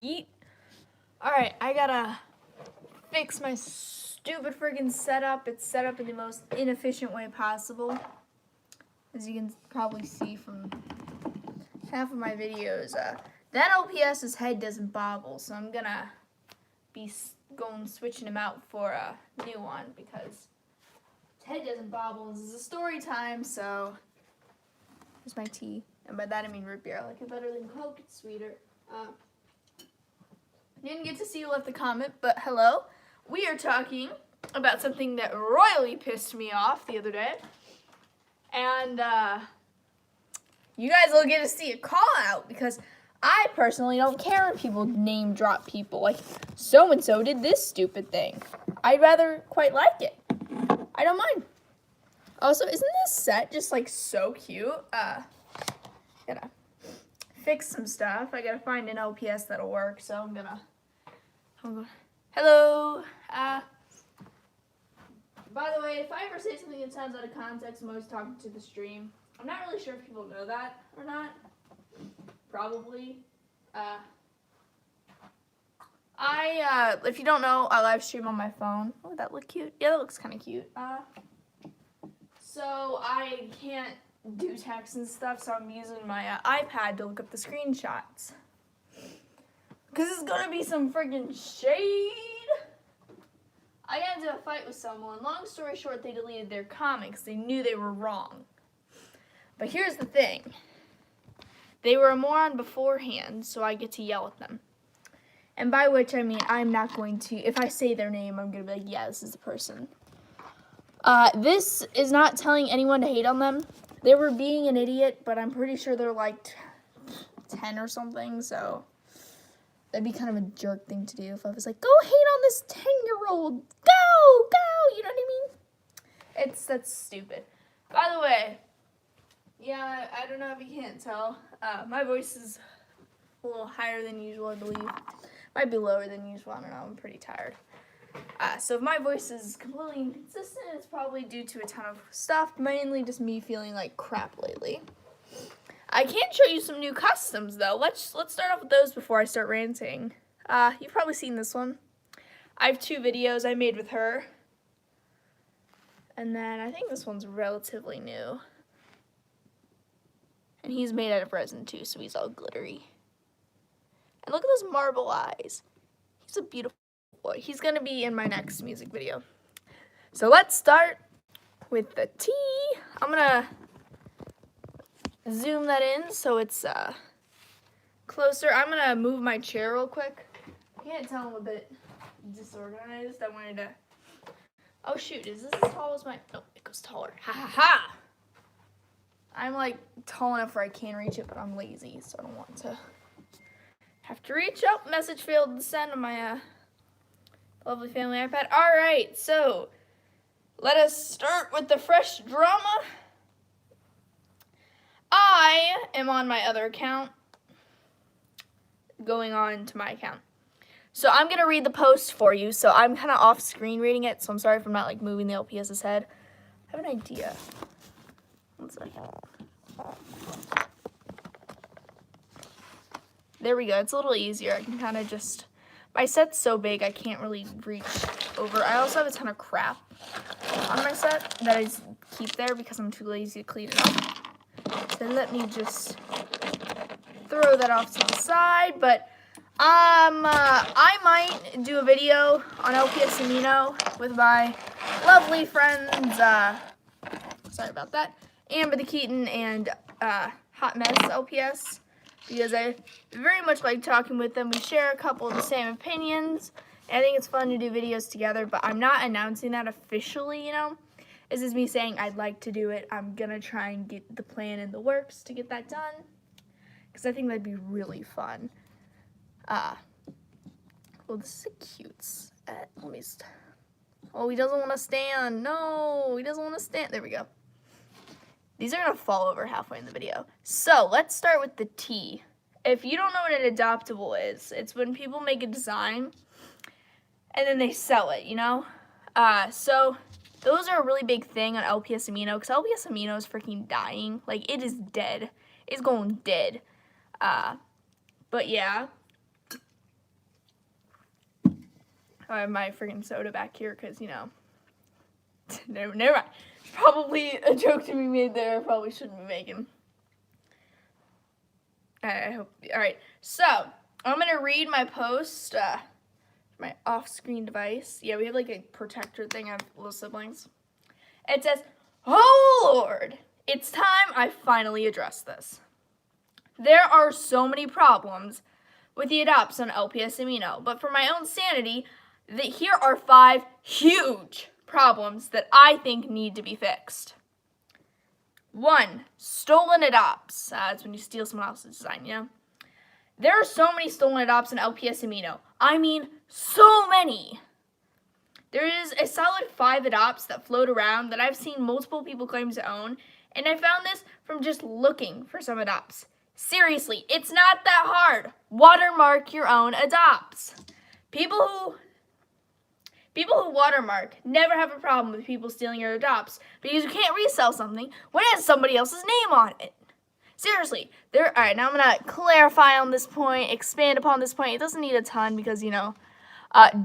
Yeet. Alright, I gotta fix my stupid friggin' setup. It's set up in the most inefficient way possible. As you can probably see from half of my videos. That LPS's head doesn't bobble, so I'm gonna be switching him out for a new one because his head doesn't bobble. This is a story time, so here's my tea. And by that I mean root beer. I like it better than Coke, it's sweeter. Didn't get to see you left the comment, but hello. We are talking about something that royally pissed me off the other day. And you guys will get to see a call out because I personally don't care when people name drop people. Like, so-and-so did this stupid thing. I'd rather quite like it. I don't mind. Also, isn't this set just like so cute? Gotta fix some stuff. I gotta find an LPS that'll work, so I'm gonna hello. By the way, if I ever say something that sounds out of context, I'm always talking to the stream. I'm not really sure if people know that or not. Probably. If you don't know, I live stream on my phone. Oh, that look cute. Yeah, that looks kind of cute. So I can't do text and stuff, so I'm using my iPad to look up the screenshots. Because it's going to be some friggin' shade. I got into a fight with someone. Long story short, they deleted their comics. They knew they were wrong. But here's the thing. They were a moron beforehand, so I get to yell at them. And by which I mean I'm not going to, if I say their name, I'm going to be like, yeah, this is the person. This is not telling anyone to hate on them. They were being an idiot, but I'm pretty sure they're like 10 or something, so that'd be kind of a jerk thing to do if I was like, go hate on this 10-year-old. Go, you know what I mean? That's stupid. By the way, yeah, I don't know if you can't tell. My voice is a little higher than usual, I believe. Might be lower than usual, I don't know, I'm pretty tired. So if my voice is completely inconsistent, it's probably due to a ton of stuff, mainly just me feeling like crap lately. I can show you some new customs, though. Let's start off with those before I start ranting. You've probably seen this one. I have 2 videos I made with her. And then I think this one's relatively new. And he's made out of resin, too, so he's all glittery. And look at those marble eyes. He's a beautiful boy. He's going to be in my next music video. So let's start with the T. I'm going to zoom that in so it's closer. I'm going to move my chair real quick. I can't tell I'm a bit disorganized. I wanted to... Oh, shoot. Is this as tall as my... Oh, it goes taller. Ha, ha, ha. I'm, like, tall enough where I can reach it, but I'm lazy, so I don't want to have to reach. Oh, message failed to send on my lovely family iPad. All right, so let us start with the fresh drama. I am on my other account, going on to my account. So I'm going to read the post for you. So I'm kind of off screen reading it, so I'm sorry if I'm not like moving the LPS's head. I have an idea. One second. There we go. It's a little easier. I can kind of just... My set's so big, I can't really reach over. I also have a ton of crap on my set that I just keep there because I'm too lazy to clean it up. So let me just throw that off to the side. But I might do a video on LPS Amino with my lovely friends, sorry about that, Amber the Keaton and Hot Mess LPS. Because I very much like talking with them. We share a couple of the same opinions. And I think it's fun to do videos together, but I'm not announcing that officially, you know. This is me saying I'd like to do it. I'm going to try and get the plan in the works to get that done. Because I think that'd be really fun. Well, this is a cute. Let me... Oh, he doesn't want to stand. No, he doesn't want to stand. There we go. These are going to fall over halfway in the video. So, let's start with the T. If you don't know what an adoptable is, it's when people make a design and then they sell it, you know? So, those are a really big thing on LPS Amino because LPS Amino is freaking dying. Like, it is dead. It's going dead. But yeah. I have my freaking soda back here because, you know, never mind. Probably a joke to be made there. I probably shouldn't be making. I hope. All right. So I'm gonna read my post. My off-screen device. Yeah, we have like a protector thing. I have little siblings. It says, "Oh Lord, it's time I finally address this. There are so many problems with the adopts on LPS Amino, but for my own sanity, here are 5 huge problems that I think need to be fixed. 1, stolen adopts. That's when you steal someone else's design, you know? There are so many stolen adopts in LPS Amino. I mean, so many. There is a solid 5 adopts that float around that I've seen multiple people claim to own, and I found this from just looking for some adopts. Seriously, it's not that hard. Watermark your own adopts. People who watermark never have a problem with people stealing your adopts because you can't resell something when it has somebody else's name on it. Seriously, all right, now I'm going to clarify on this point, expand upon this point. It doesn't need a ton because, you know,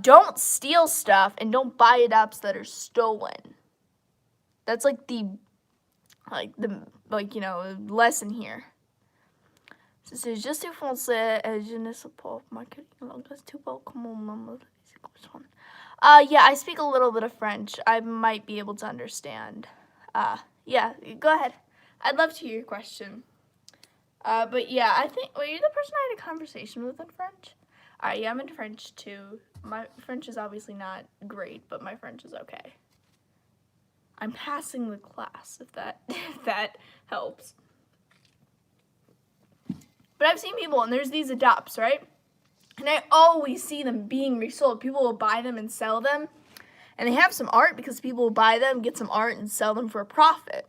don't steal stuff and don't buy adopts that are stolen. That's like the lesson here. C'est juste français et je ne sais pas marketing langue tout beau comme yeah, I speak a little bit of French. I might be able to understand. Yeah, go ahead. I'd love to hear your question. But yeah, I think, wait, you're the person I had a conversation with in French? Alright, yeah, I'm in French too. My French is obviously not great, but my French is okay. I'm passing the class, if that helps. But I've seen people, and there's these adopts, right? And I always see them being resold. People will buy them and sell them. And they have some art because people will buy them, get some art, and sell them for a profit.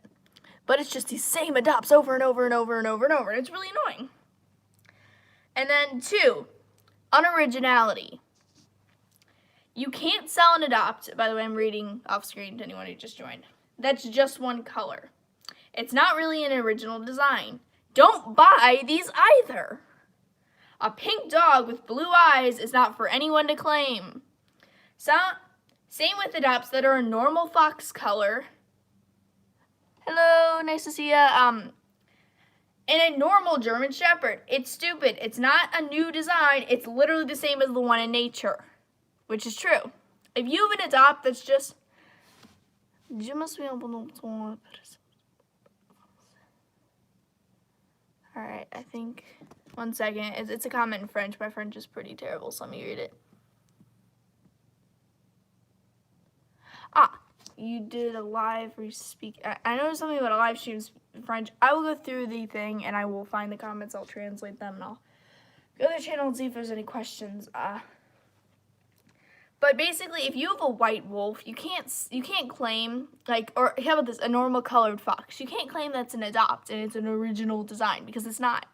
But it's just these same adopts over and over and over and over and over. And it's really annoying. And then 2, unoriginality. You can't sell an adopt. By the way, I'm reading off screen to anyone who just joined. That's just one color. It's not really an original design. Don't buy these either. A pink dog with blue eyes is not for anyone to claim. Same with adopts that are a normal fox color. Hello, nice to see ya. And a normal German Shepherd. It's stupid. It's not a new design. It's literally the same as the one in nature, which is true. If you have an adopt that's just... Alright, I think... One second. It's a comment in French. My French is pretty terrible, so let me read it. You did a live where you speak... I know something about a live stream in French. I will go through the thing, and I will find the comments. I'll translate them, and I'll go to the channel and see if there's any questions. But basically, if you have a white wolf, you can't claim, like, or how about this, a normal colored fox. You can't claim that's an adopt, and it's an original design, because it's not.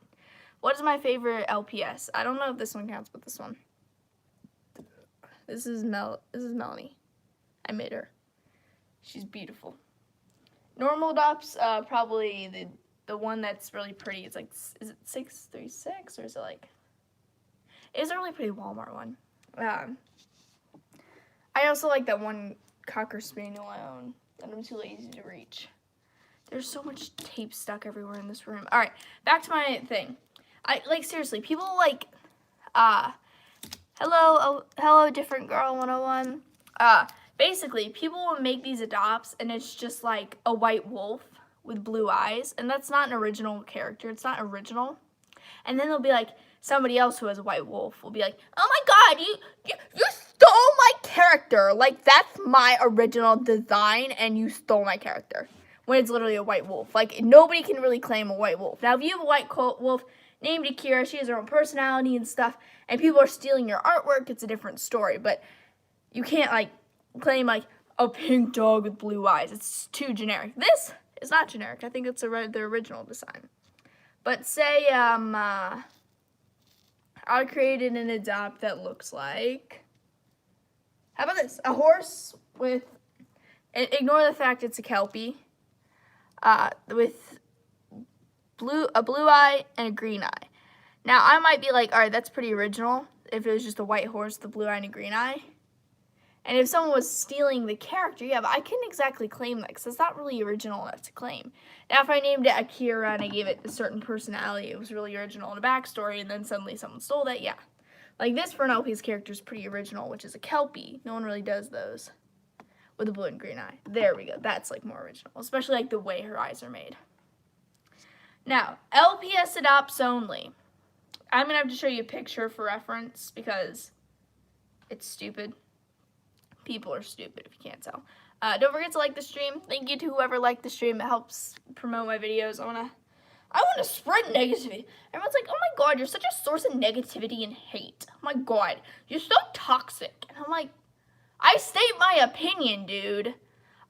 What is my favorite LPS? I don't know if this one counts, but this one. This is Melanie. I made her. She's beautiful. Normal adopts, probably the one that's really pretty. It's like, is it 636 or is it like? It's a really pretty Walmart one. I also like that one Cocker Spaniel I own that I'm too lazy to reach. There's so much tape stuck everywhere in this room. All right, back to my thing. Seriously, people like, hello, different girl 101. Basically, people will make these adopts, and it's just like a white wolf with blue eyes, and that's not an original character. It's not original. And then they'll be like, somebody else who has a white wolf will be like, oh my God, you stole my character. Like, that's my original design, and you stole my character. When it's literally a white wolf. Like, nobody can really claim a white wolf. Now, if you have a white wolf named Akira, she has her own personality and stuff, and people are stealing your artwork, it's a different story. But you can't, like, claim, like, a pink dog with blue eyes. It's too generic. This is not generic. I think it's the original design. But say, I created an adopt that looks like, how about this? A horse with, ignore the fact it's a Kelpie, with a blue eye and a green eye. Now, I might be like, all right, that's pretty original if it was just a white horse with a blue eye and a green eye. And if someone was stealing the character, yeah, but I couldn't exactly claim that because it's not really original enough to claim. Now, if I named it Akira and I gave it a certain personality, it was really original and a backstory, and then suddenly someone stole that, yeah. Like this for an LPS character is pretty original, which is a Kelpie. No one really does those with a blue and green eye. There we go. That's like more original, especially like the way her eyes are made. Now, LPS adopts only. I'm going to have to show you a picture for reference because it's stupid. People are stupid if you can't tell. Don't forget to like the stream. Thank you to whoever liked the stream. It helps promote my videos. I want to spread negativity. Everyone's like, oh my god, you're such a source of negativity and hate. Oh my god, you're so toxic. And I'm like, I state my opinion, dude.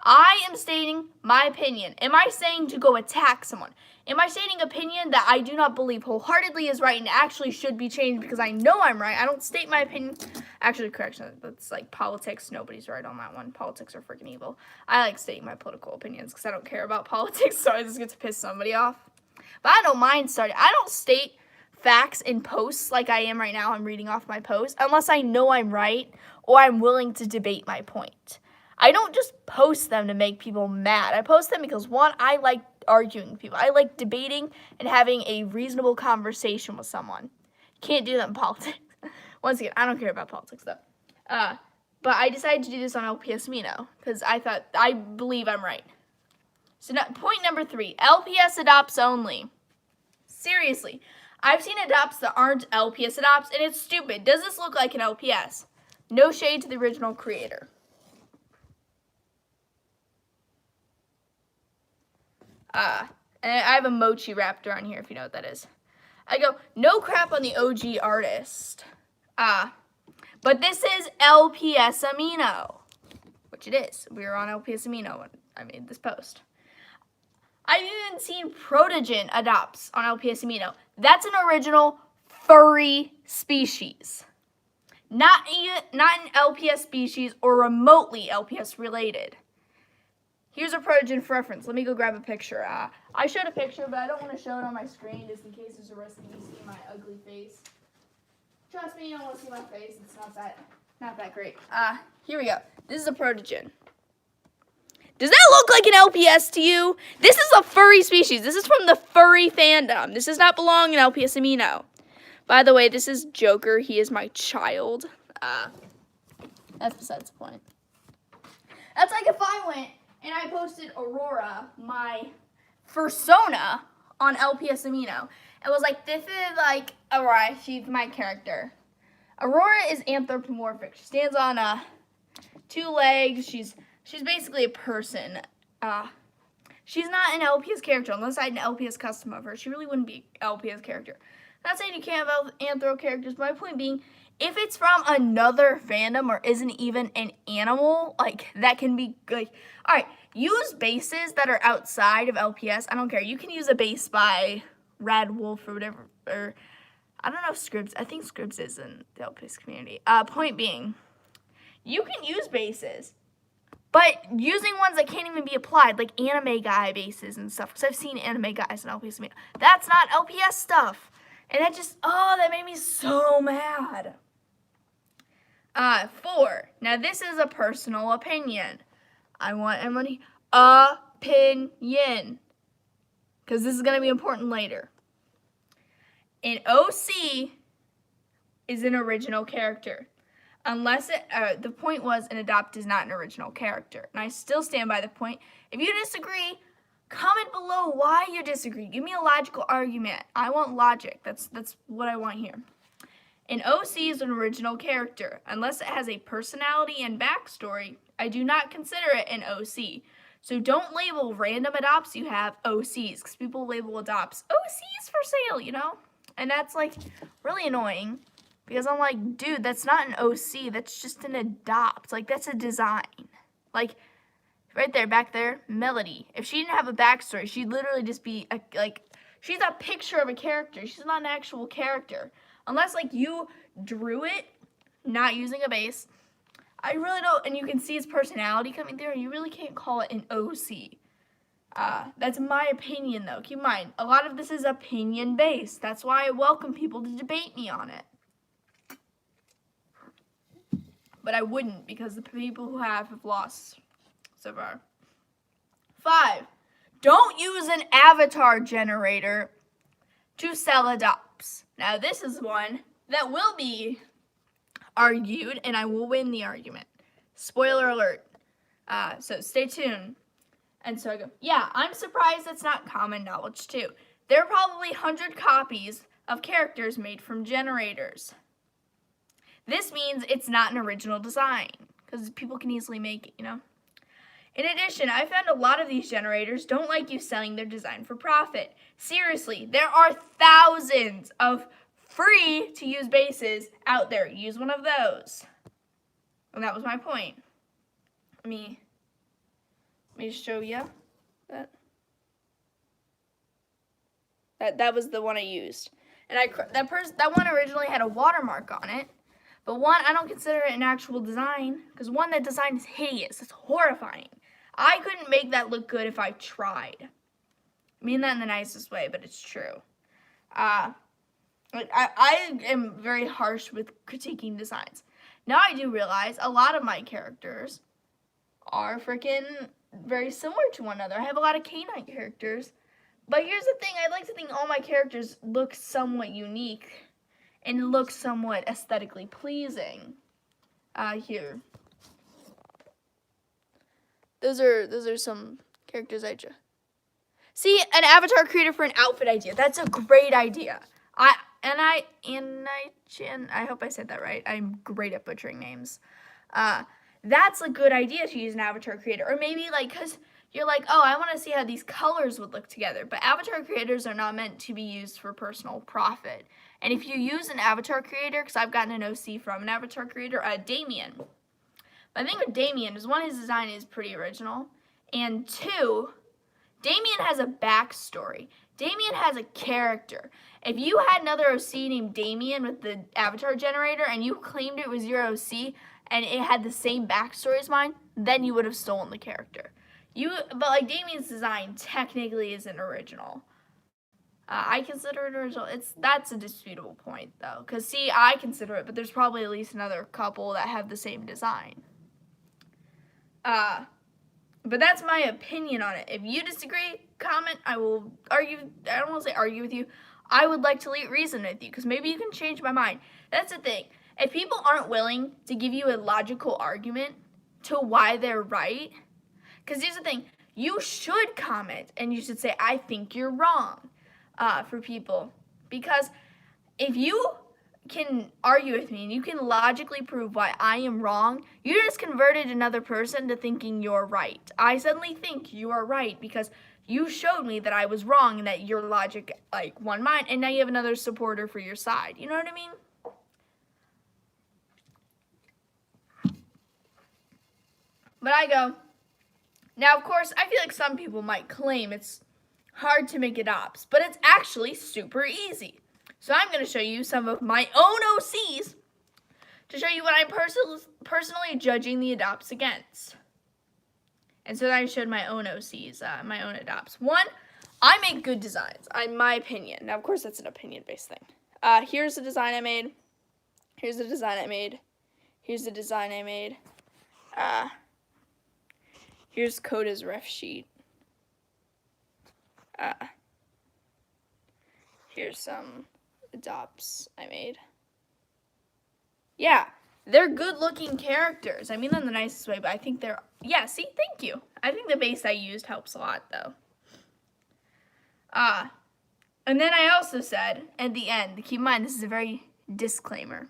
I am stating my opinion. Am I saying to go attack someone? Am I stating opinion that I do not believe wholeheartedly is right and actually should be changed because I know I'm right? I don't state my opinion. Actually, correction, that's like politics. Nobody's right on that one. Politics are freaking evil. I like stating my political opinions because I don't care about politics, so I just get to piss somebody off. But I don't mind starting. I don't state facts in posts like I am right now. I'm reading off my post unless I know I'm right or I'm willing to debate my point. I don't just post them to make people mad. I post them because, one, I like arguing with people. I like debating and having a reasonable conversation with someone. Can't do that in politics. Once again, I don't care about politics, though. But I decided to do this on LPS Mino because I believe I'm right. So now, point number 3, LPS adopts only. Seriously, I've seen adopts that aren't LPS adopts, and it's stupid. Does this look like an LPS? No shade to the original creator. And I have a Mochi Raptor on here, if you know what that is. I go, no crap on the OG artist. But this is LPS Amino, which it is. We were on LPS Amino when I made this post. I've even seen Protogen adopts on LPS Amino. That's an original furry species. Not an LPS species or remotely LPS related. Here's a Protogen for reference. Let me go grab a picture. I showed a picture, but I don't want to show it on my screen just in case there's a risk of me seeing my ugly face. Trust me, you don't want to see my face. It's not that great. Here we go. This is a Protogen. Does that look like an LPS to you? This is a furry species. This is from the furry fandom. This does not belong in LPS Amino. By the way, this is Joker. He is my child. That's besides the point. That's like if I went and I posted Aurora, my persona, on LPS Amino. It was like, this is like Aurora. She's my character. Aurora is anthropomorphic. She stands on 2 legs. She's basically a person. She's not an LPS character. Unless I had an LPS custom of her, she really wouldn't be an LPS character. Not saying you can't have anthro characters, but my point being, if it's from another fandom or isn't even an animal, like, that can be, like, alright, use bases that are outside of LPS. I don't care. You can use a base by Rad Wolf or whatever, or, I don't know if Scribs, I think Scribs is in the LPS community. Point being, you can use bases, but using ones that can't even be applied, like anime guy bases and stuff, because I've seen anime guys in LPS community. That's not LPS stuff. And that just, that made me so mad. 4. Now, this is a personal opinion. I want Emily opinion. Because this is going to be important later. An OC is an original character. Unless the point was an adopt is not an original character. And I still stand by the point. If you disagree, comment below why you disagree. Give me a logical argument. I want logic. That's what I want here. An OC is an original character. Unless it has a personality and backstory, I do not consider it an OC. So don't label random adopts you have OCs, because people label adopts OCs for sale, you know? And that's, like, really annoying, because I'm like, dude, that's not an OC. That's just an adopt. Like, that's a design. Like, right there, back there, Melody. If she didn't have a backstory, she'd literally just be, she's a picture of a character. She's not an actual character. Unless, like, you drew it, not using a base. I really don't, and you can see his personality coming through, and you really can't call it an OC. That's my opinion, though. Keep in mind, a lot of this is opinion-based. That's why I welcome people to debate me on it. but I wouldn't because the people who have lost so far. 5, don't use an avatar generator to sell adopts. Now this is one that will be argued and I will win the argument. Spoiler alert. So stay tuned. And so I go, yeah, I'm surprised it's not common knowledge too. There are probably 100 copies of characters made from generators. This means it's not an original design because people can easily make it, you know. In addition, I found a lot of these generators don't like you selling their design for profit. Seriously, there are thousands of free to use bases out there. Use one of those. And that was my point. Let me show you that. That was the one I used. And that one originally had a watermark on it. But one, I don't consider it an actual design because one, that design is hideous. It's horrifying. I couldn't make that look good if I tried. I mean that in the nicest way, but it's true. I am very harsh with critiquing designs. Now I do realize a lot of my characters are freaking very similar to one another. I have a lot of canine characters. But here's the thing. I like to think all my characters look somewhat unique and look somewhat aesthetically pleasing. Here. Those are some characters I drew. See, an avatar creator for an outfit idea. That's a great idea. I hope I said that right. I'm great at butchering names. That's a good idea to use an avatar creator. Or maybe because you're like, oh, I want to see how these colors would look together. But avatar creators are not meant to be used for personal profit. And if you use an avatar creator, because I've gotten an OC from an avatar creator, Damien. But I think with Damien is one, his design is pretty original. And 2, Damien has a backstory. Damien has a character. If you had another OC named Damien with the avatar generator and you claimed it was your OC and it had the same backstory as mine, then you would have stolen the character. But Damien's design technically isn't original. I consider it original. That's a disputable point though, because see, I consider it, but there's probably at least another couple that have the same design. But that's my opinion on it. If you disagree, comment. I will argue. I don't want to say argue with you. I would like to reason with you because maybe you can change my mind. That's the thing. If people aren't willing to give you a logical argument to why they're right, because here's the thing. You should comment and you should say, I think you're wrong for people. Because if you can argue with me and you can logically prove why I am wrong, you just converted another person to thinking you're right. I suddenly think you are right because you showed me that I was wrong and that your logic won mine, and now you have another supporter for your side. You know what I mean? But I go, now of course I feel like some people might claim it's hard to make adopts, but it's actually super easy. So I'm going to show you some of my own OCs to show you what I'm personally judging the adopts against. And so I showed my own OCs, my own adopts. 1, I make good designs, in my opinion. Now, of course, that's an opinion-based thing. Here's the design I made. Here's the design I made. Here's the design I made. Here's Coda's ref sheet. Here's some adopts I made. Yeah, they're good-looking characters. I mean that in the nicest way, but I think they're... Yeah, see? Thank you. I think the base I used helps a lot, though. And then I also said, at the end, keep in mind, this is a very disclaimer.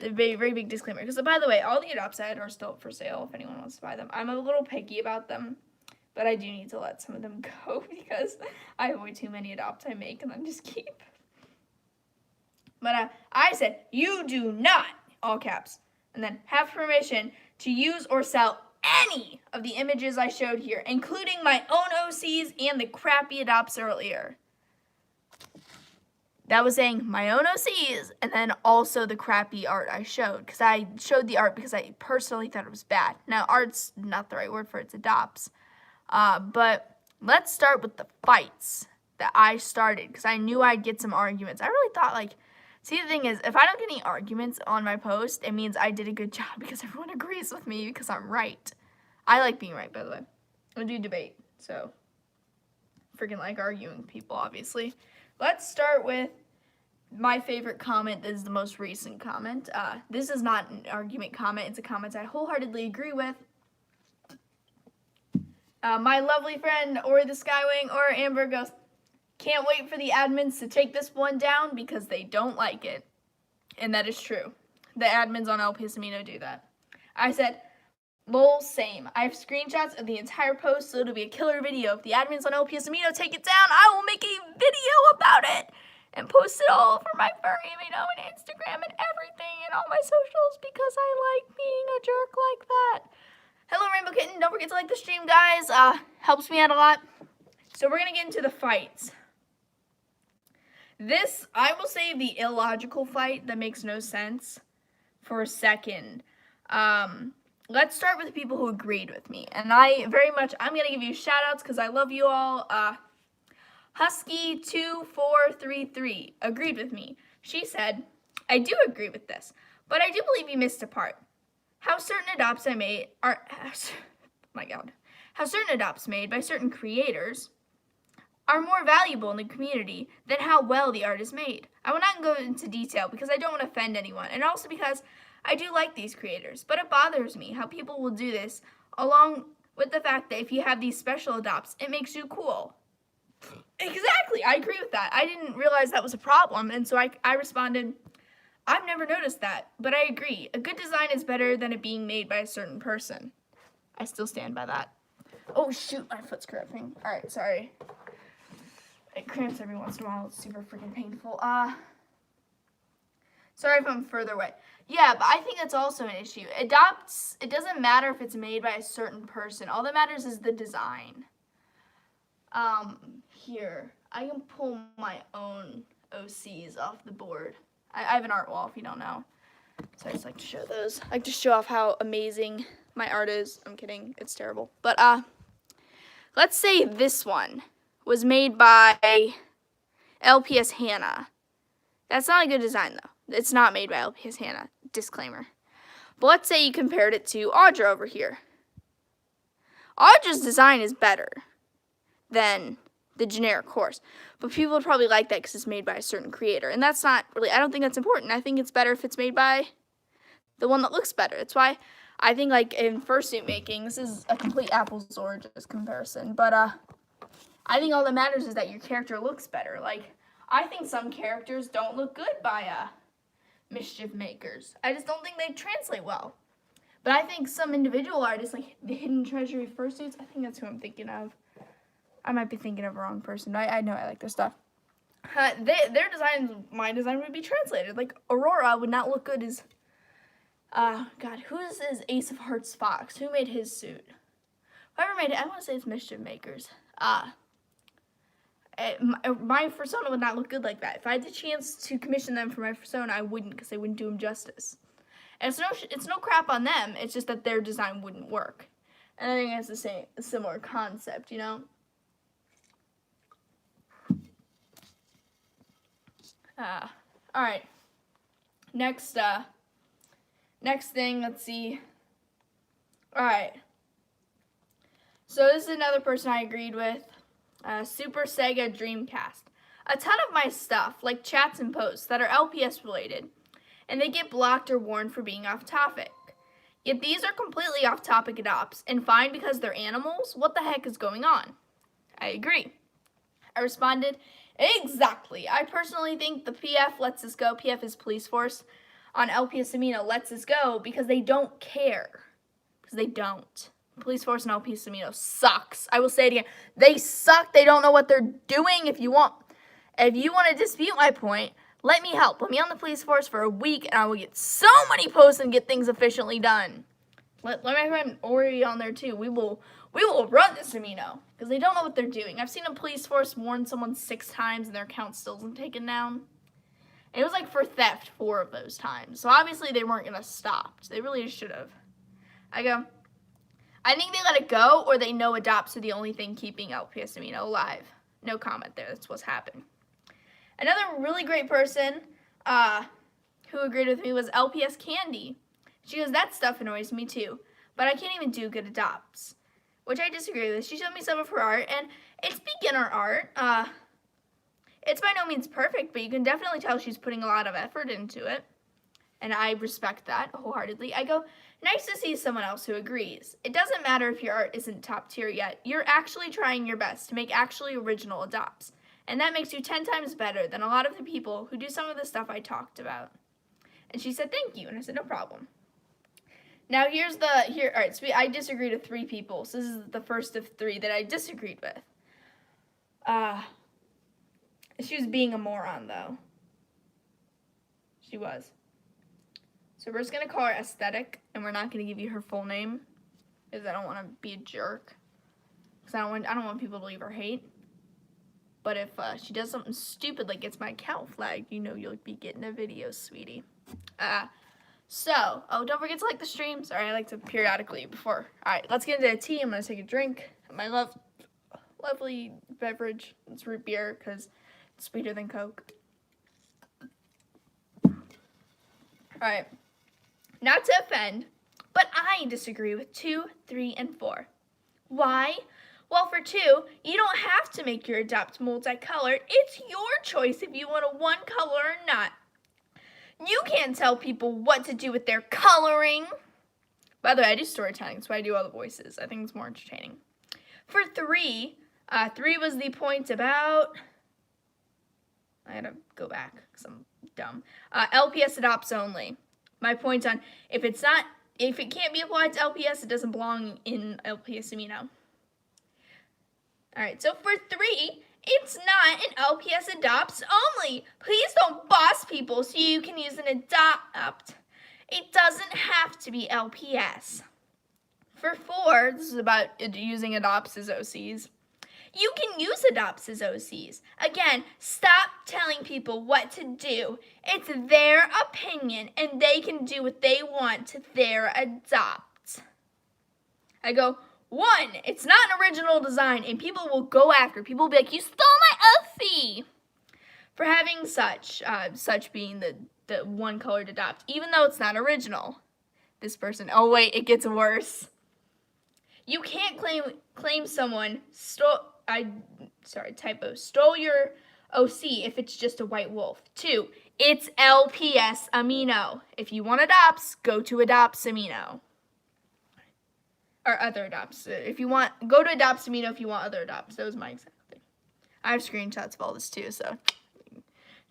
A very, very big disclaimer. Because, by the way, all the adopts I had are still up for sale if anyone wants to buy them. I'm a little picky about them, but I do need to let some of them go because I have way too many adopts I make and then just keep. But I said, you do not, all caps, and then have permission to use or sell any of the images I showed here, including my own OCs and the crappy adopts earlier. That was saying my own OCs and then also the crappy art I showed, because I showed the art because I personally thought it was bad. Now, art's not the right word for it, it's adopts. But let's start with the fights that I started, because I knew I'd get some arguments. I really thought, See, the thing is, if I don't get any arguments on my post, it means I did a good job because everyone agrees with me because I'm right. I like being right, by the way. I do debate, so freaking like arguing with people, obviously. Let's start with my favorite comment. This is the most recent comment. This is not an argument comment. It's a comment I wholeheartedly agree with. My lovely friend, Ori the Skywing, or Amber goes, can't wait for the admins to take this one down because they don't like it. And that is true. The admins on LPS Amino do that. I said, lol, same. I have screenshots of the entire post, so it'll be a killer video. If the admins on LPS Amino take it down, I will make a video about it and post it all over my furry Amino and Instagram and everything and all my socials because I like being a jerk like that. Hello, Rainbow Kitten. Don't forget to like the stream, guys. Helps me out a lot. So we're going to get into the fights. This, I will save the illogical fight that makes no sense for a second. Let's start with the people who agreed with me. And I'm going to give you shout outs because I love you all. Husky2433 agreed with me. She said, I do agree with this, but I do believe you missed a part. How certain adopts how certain adopts made by certain creators are more valuable in the community than how well the art is made. I will not go into detail because I don't want to offend anyone, and also because I do like these creators, but it bothers me how people will do this, along with the fact that if you have these special adopts, it makes you cool. Exactly, I agree with that. I didn't realize that was a problem, and so I responded, I've never noticed that, but I agree. A good design is better than it being made by a certain person. I still stand by that. Oh shoot, my foot's cramping. Alright, sorry. It cramps every once in a while. It's super freaking painful. Sorry if I'm further away. Yeah, but I think that's also an issue. It doesn't matter if it's made by a certain person. All that matters is the design. Here. I can pull my own OCs off the board. I have an art wall if you don't know. So I just like to show those. I like to show off how amazing my art is. I'm kidding. It's terrible. But, let's say this one was made by LPS Hannah. That's not a good design, though. It's not made by LPS Hannah. Disclaimer. But let's say you compared it to Audra over here. Audra's design is better than the generic horse. But people would probably like that because it's made by a certain creator. And that's not really, I don't think that's important. I think it's better if it's made by the one that looks better. That's why I think, like, in fursuit making, this is a complete apples to oranges comparison. But, I think all that matters is that your character looks better. Like, I think some characters don't look good by mischief makers. I just don't think they translate well. But I think some individual artists, like the Hidden Treasury fursuits, I think that's who I'm thinking of. I might be thinking of a wrong person. I know I like their stuff. Their designs, my design would be translated. Like, Aurora would not look good as, God, who is this Ace of Hearts Fox? Who made his suit? Whoever made it, I want to say it's Mischief Makers. My persona would not look good like that. If I had the chance to commission them for my persona, I wouldn't because they wouldn't do him justice. And it's no crap on them. It's just that their design wouldn't work. And I think it's a similar concept, you know? All right. Next thing, let's see. All right. So this is another person I agreed with. Super Sega Dreamcast. A ton of my stuff, like chats and posts, that are LPS related, and they get blocked or warned for being off topic. Yet these are completely off topic adopts, and fine because they're animals? What the heck is going on? I agree. I responded, exactly. I personally think the PF lets us go, PF is police force, on LPS Amino lets us go because they don't care. Because they don't. Police force and LPS Amino sucks. I will say it again. They suck. They don't know what they're doing. If you want to dispute my point, let me help. Put me on the police force for a week, and I will get so many posts and get things efficiently done. Let my friend Ori on there too. We will run this Amino because they don't know what they're doing. I've seen a police force warn someone 6 times and their account still isn't taken down. And it was like for theft 4 of those times. So obviously they weren't gonna stop. So they really should have. I think they let it go, or they know adopts are the only thing keeping LPS Amino alive. No comment there. That's what's happened. Another really great person who agreed with me was LPS Candy. She goes, that stuff annoys me too, but I can't even do good adopts, which I disagree with. She showed me some of her art, and it's beginner art. It's by no means perfect, but you can definitely tell she's putting a lot of effort into it, and I respect that wholeheartedly. I go, nice to see someone else who agrees. It doesn't matter if your art isn't top tier yet. You're actually trying your best to make actually original adopts, and that makes you 10 times better than a lot of the people who do some of the stuff I talked about. And she said, thank you, and I said, no problem. Now alright, so I disagreed with 3 people, so this is the first of 3 that I disagreed with. She was being a moron, though. She was. So we're just going to call her Aesthetic, and we're not going to give you her full name, because I don't want to be a jerk. Because I don't want people to leave her hate. But if she does something stupid like gets my account flagged, you know you'll be getting a video, sweetie. Don't forget to like the stream. Sorry, I like to periodically before. Alright, let's get into a tea. I'm going to take a drink. My lovely beverage. It's root beer, because it's sweeter than Coke. Alright. Not to offend, but I disagree with 2, 3, and 4. Why? Well, for 2, you don't have to make your adopt multicolored. It's your choice if you want a one color or not. You can't tell people what to do with their coloring. By the way, I do storytelling, so I do all the voices. I think it's more entertaining. For 3, 3 was the point about... I gotta go back because I'm dumb. LPS adopts only. My point on if it can't be applied to LPS, it doesn't belong in LPS Amino. Alright, so for 3, it's not an LPS adopts only. Please don't boss people so you can use an adopt. It doesn't have to be LPS. For 4, this is about using adopts as OCs. You can use adopts as OCs. Again, stop telling people what to do. It's their opinion, and they can do what they want to their adopt. I go, 1, it's not an original design, and people will go after. People will be like, you stole my OC! For having such being the one color to adopt, even though it's not original. This person, oh wait, it gets worse. You can't claim someone stole your OC if it's just a white wolf. 2, it's LPS Amino. If you want adopts, go to adopts Amino. Or other adopts. Go to adopts Amino if you want other adopts. That was my exact thing. I have screenshots of all this too, so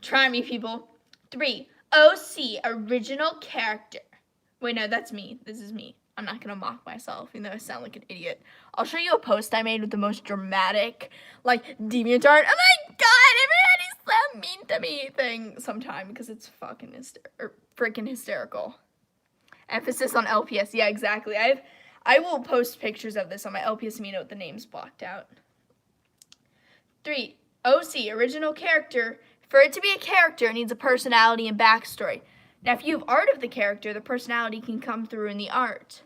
try me, people. 3, OC, original character. Wait, no, that's me. This is me. I'm not going to mock myself, even though I sound like an idiot. I'll show you a post I made with the most dramatic, DeviantArt, oh my god, everybody's so mean to me thing sometime, because it's fucking freaking hysterical. Emphasis on LPS. Yeah, exactly. I will post pictures of this on my LPS Amino with the names blocked out. 3, OC, original character. For it to be a character, it needs a personality and backstory. Now, if you have art of the character, the personality can come through in the art.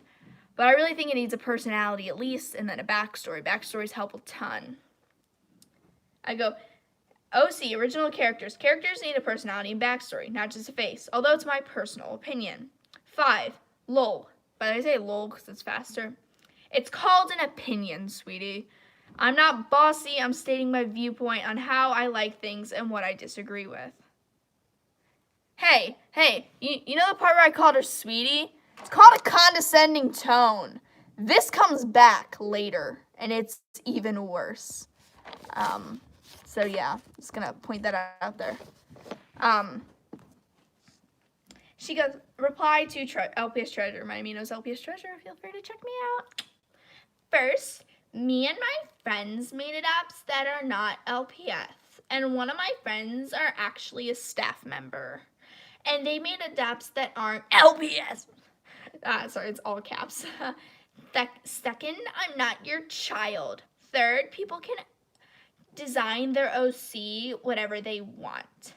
But I really think it needs a personality at least, and then a backstory. Backstories help a ton. I go, OC, original characters. Characters need a personality and backstory, not just a face, although it's my personal opinion. 5, LOL. But I say LOL because it's faster. It's called an opinion, sweetie. I'm not bossy. I'm stating my viewpoint on how I like things and what I disagree with. Hey, you know the part where I called her sweetie? It's called a condescending tone. This comes back later, and it's even worse. So yeah, just gonna point that out there. She goes, reply to LPS Treasure. My Amino's LPS Treasure. Feel free to check me out. First, me and my friends made adopts that are not LPS. And one of my friends are actually a staff member. And they made adopts that aren't LPS. Sorry, it's all caps. Second, I'm not your child. Third, people can design their OC whatever they want.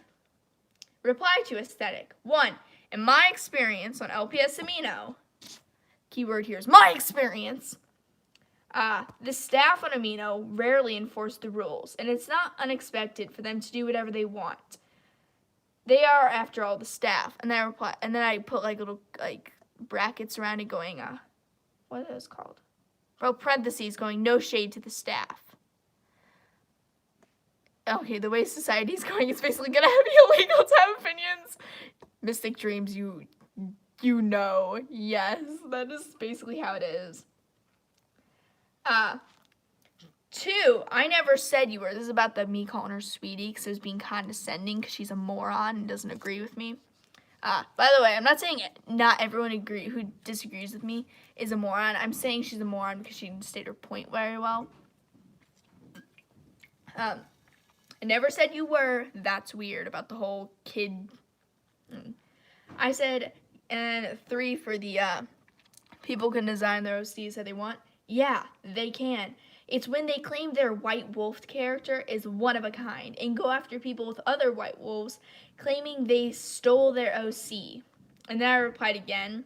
Reply to aesthetic. 1, in my experience on LPS Amino, keyword here is my experience, the staff on Amino rarely enforce the rules, and it's not unexpected for them to do whatever they want. they are after all the staff. And then I put like little like brackets around it going, what is it called? Oh, parentheses going, no shade to the staff. Okay, the way society's going, it's basically gonna be illegal to have opinions. Mystic Dreams, you know. Yes, that is basically how it is. 2, I never said you were. This is about me calling her sweetie because I was being condescending because she's a moron and doesn't agree with me. By the way, I'm not saying not everyone who disagrees with me is a moron. I'm saying she's a moron because she didn't state her point very well. I never said you were. That's weird about the whole kid. I said, and 3 for the people can design their OCs how they want. Yeah, they can. It's when they claim their white wolf character is one of a kind and go after people with other white wolves, claiming they stole their OC. And then I replied again.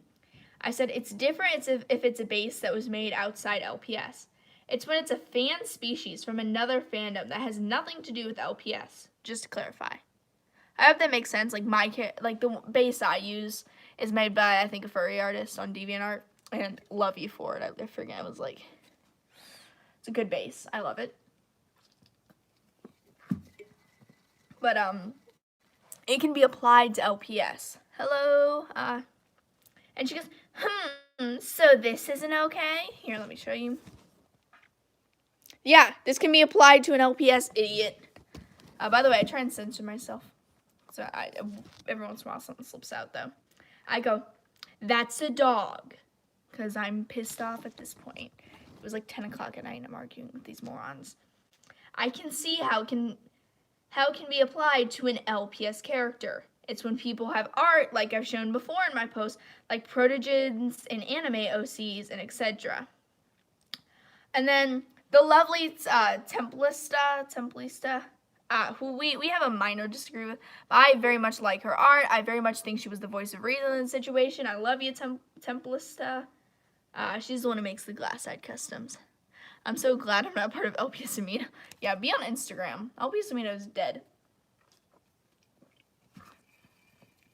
I said, it's different if it's a base that was made outside LPS. It's when it's a fan species from another fandom that has nothing to do with LPS, just to clarify. I hope that makes sense. Like the base I use is made by, I think, a furry artist on DeviantArt, and love you for it. I forget, I was like, it's a good base. I love it. But it can be applied to LPS. Hello, and she goes, so this isn't okay? Here, let me show you. Yeah, this can be applied to an LPS, idiot. By the way, I try and censor myself. So every once in a while something slips out, though. I go, that's a dog. Because I'm pissed off at this point. It was like 10 o'clock at night and I'm arguing with these morons. I can see how it can be applied to an LPS character. It's when people have art, like I've shown before in my post, like protogens and anime OCs and etc. And then the lovely Templista, who we have a minor disagreement with, but I very much like her art. I very much think she was the voice of reason in the situation. I love you, Templista. She's the one who makes the Glass-Eyed Customs. I'm so glad I'm not part of LPS Amino. Yeah, be on Instagram. LPS Amino is dead.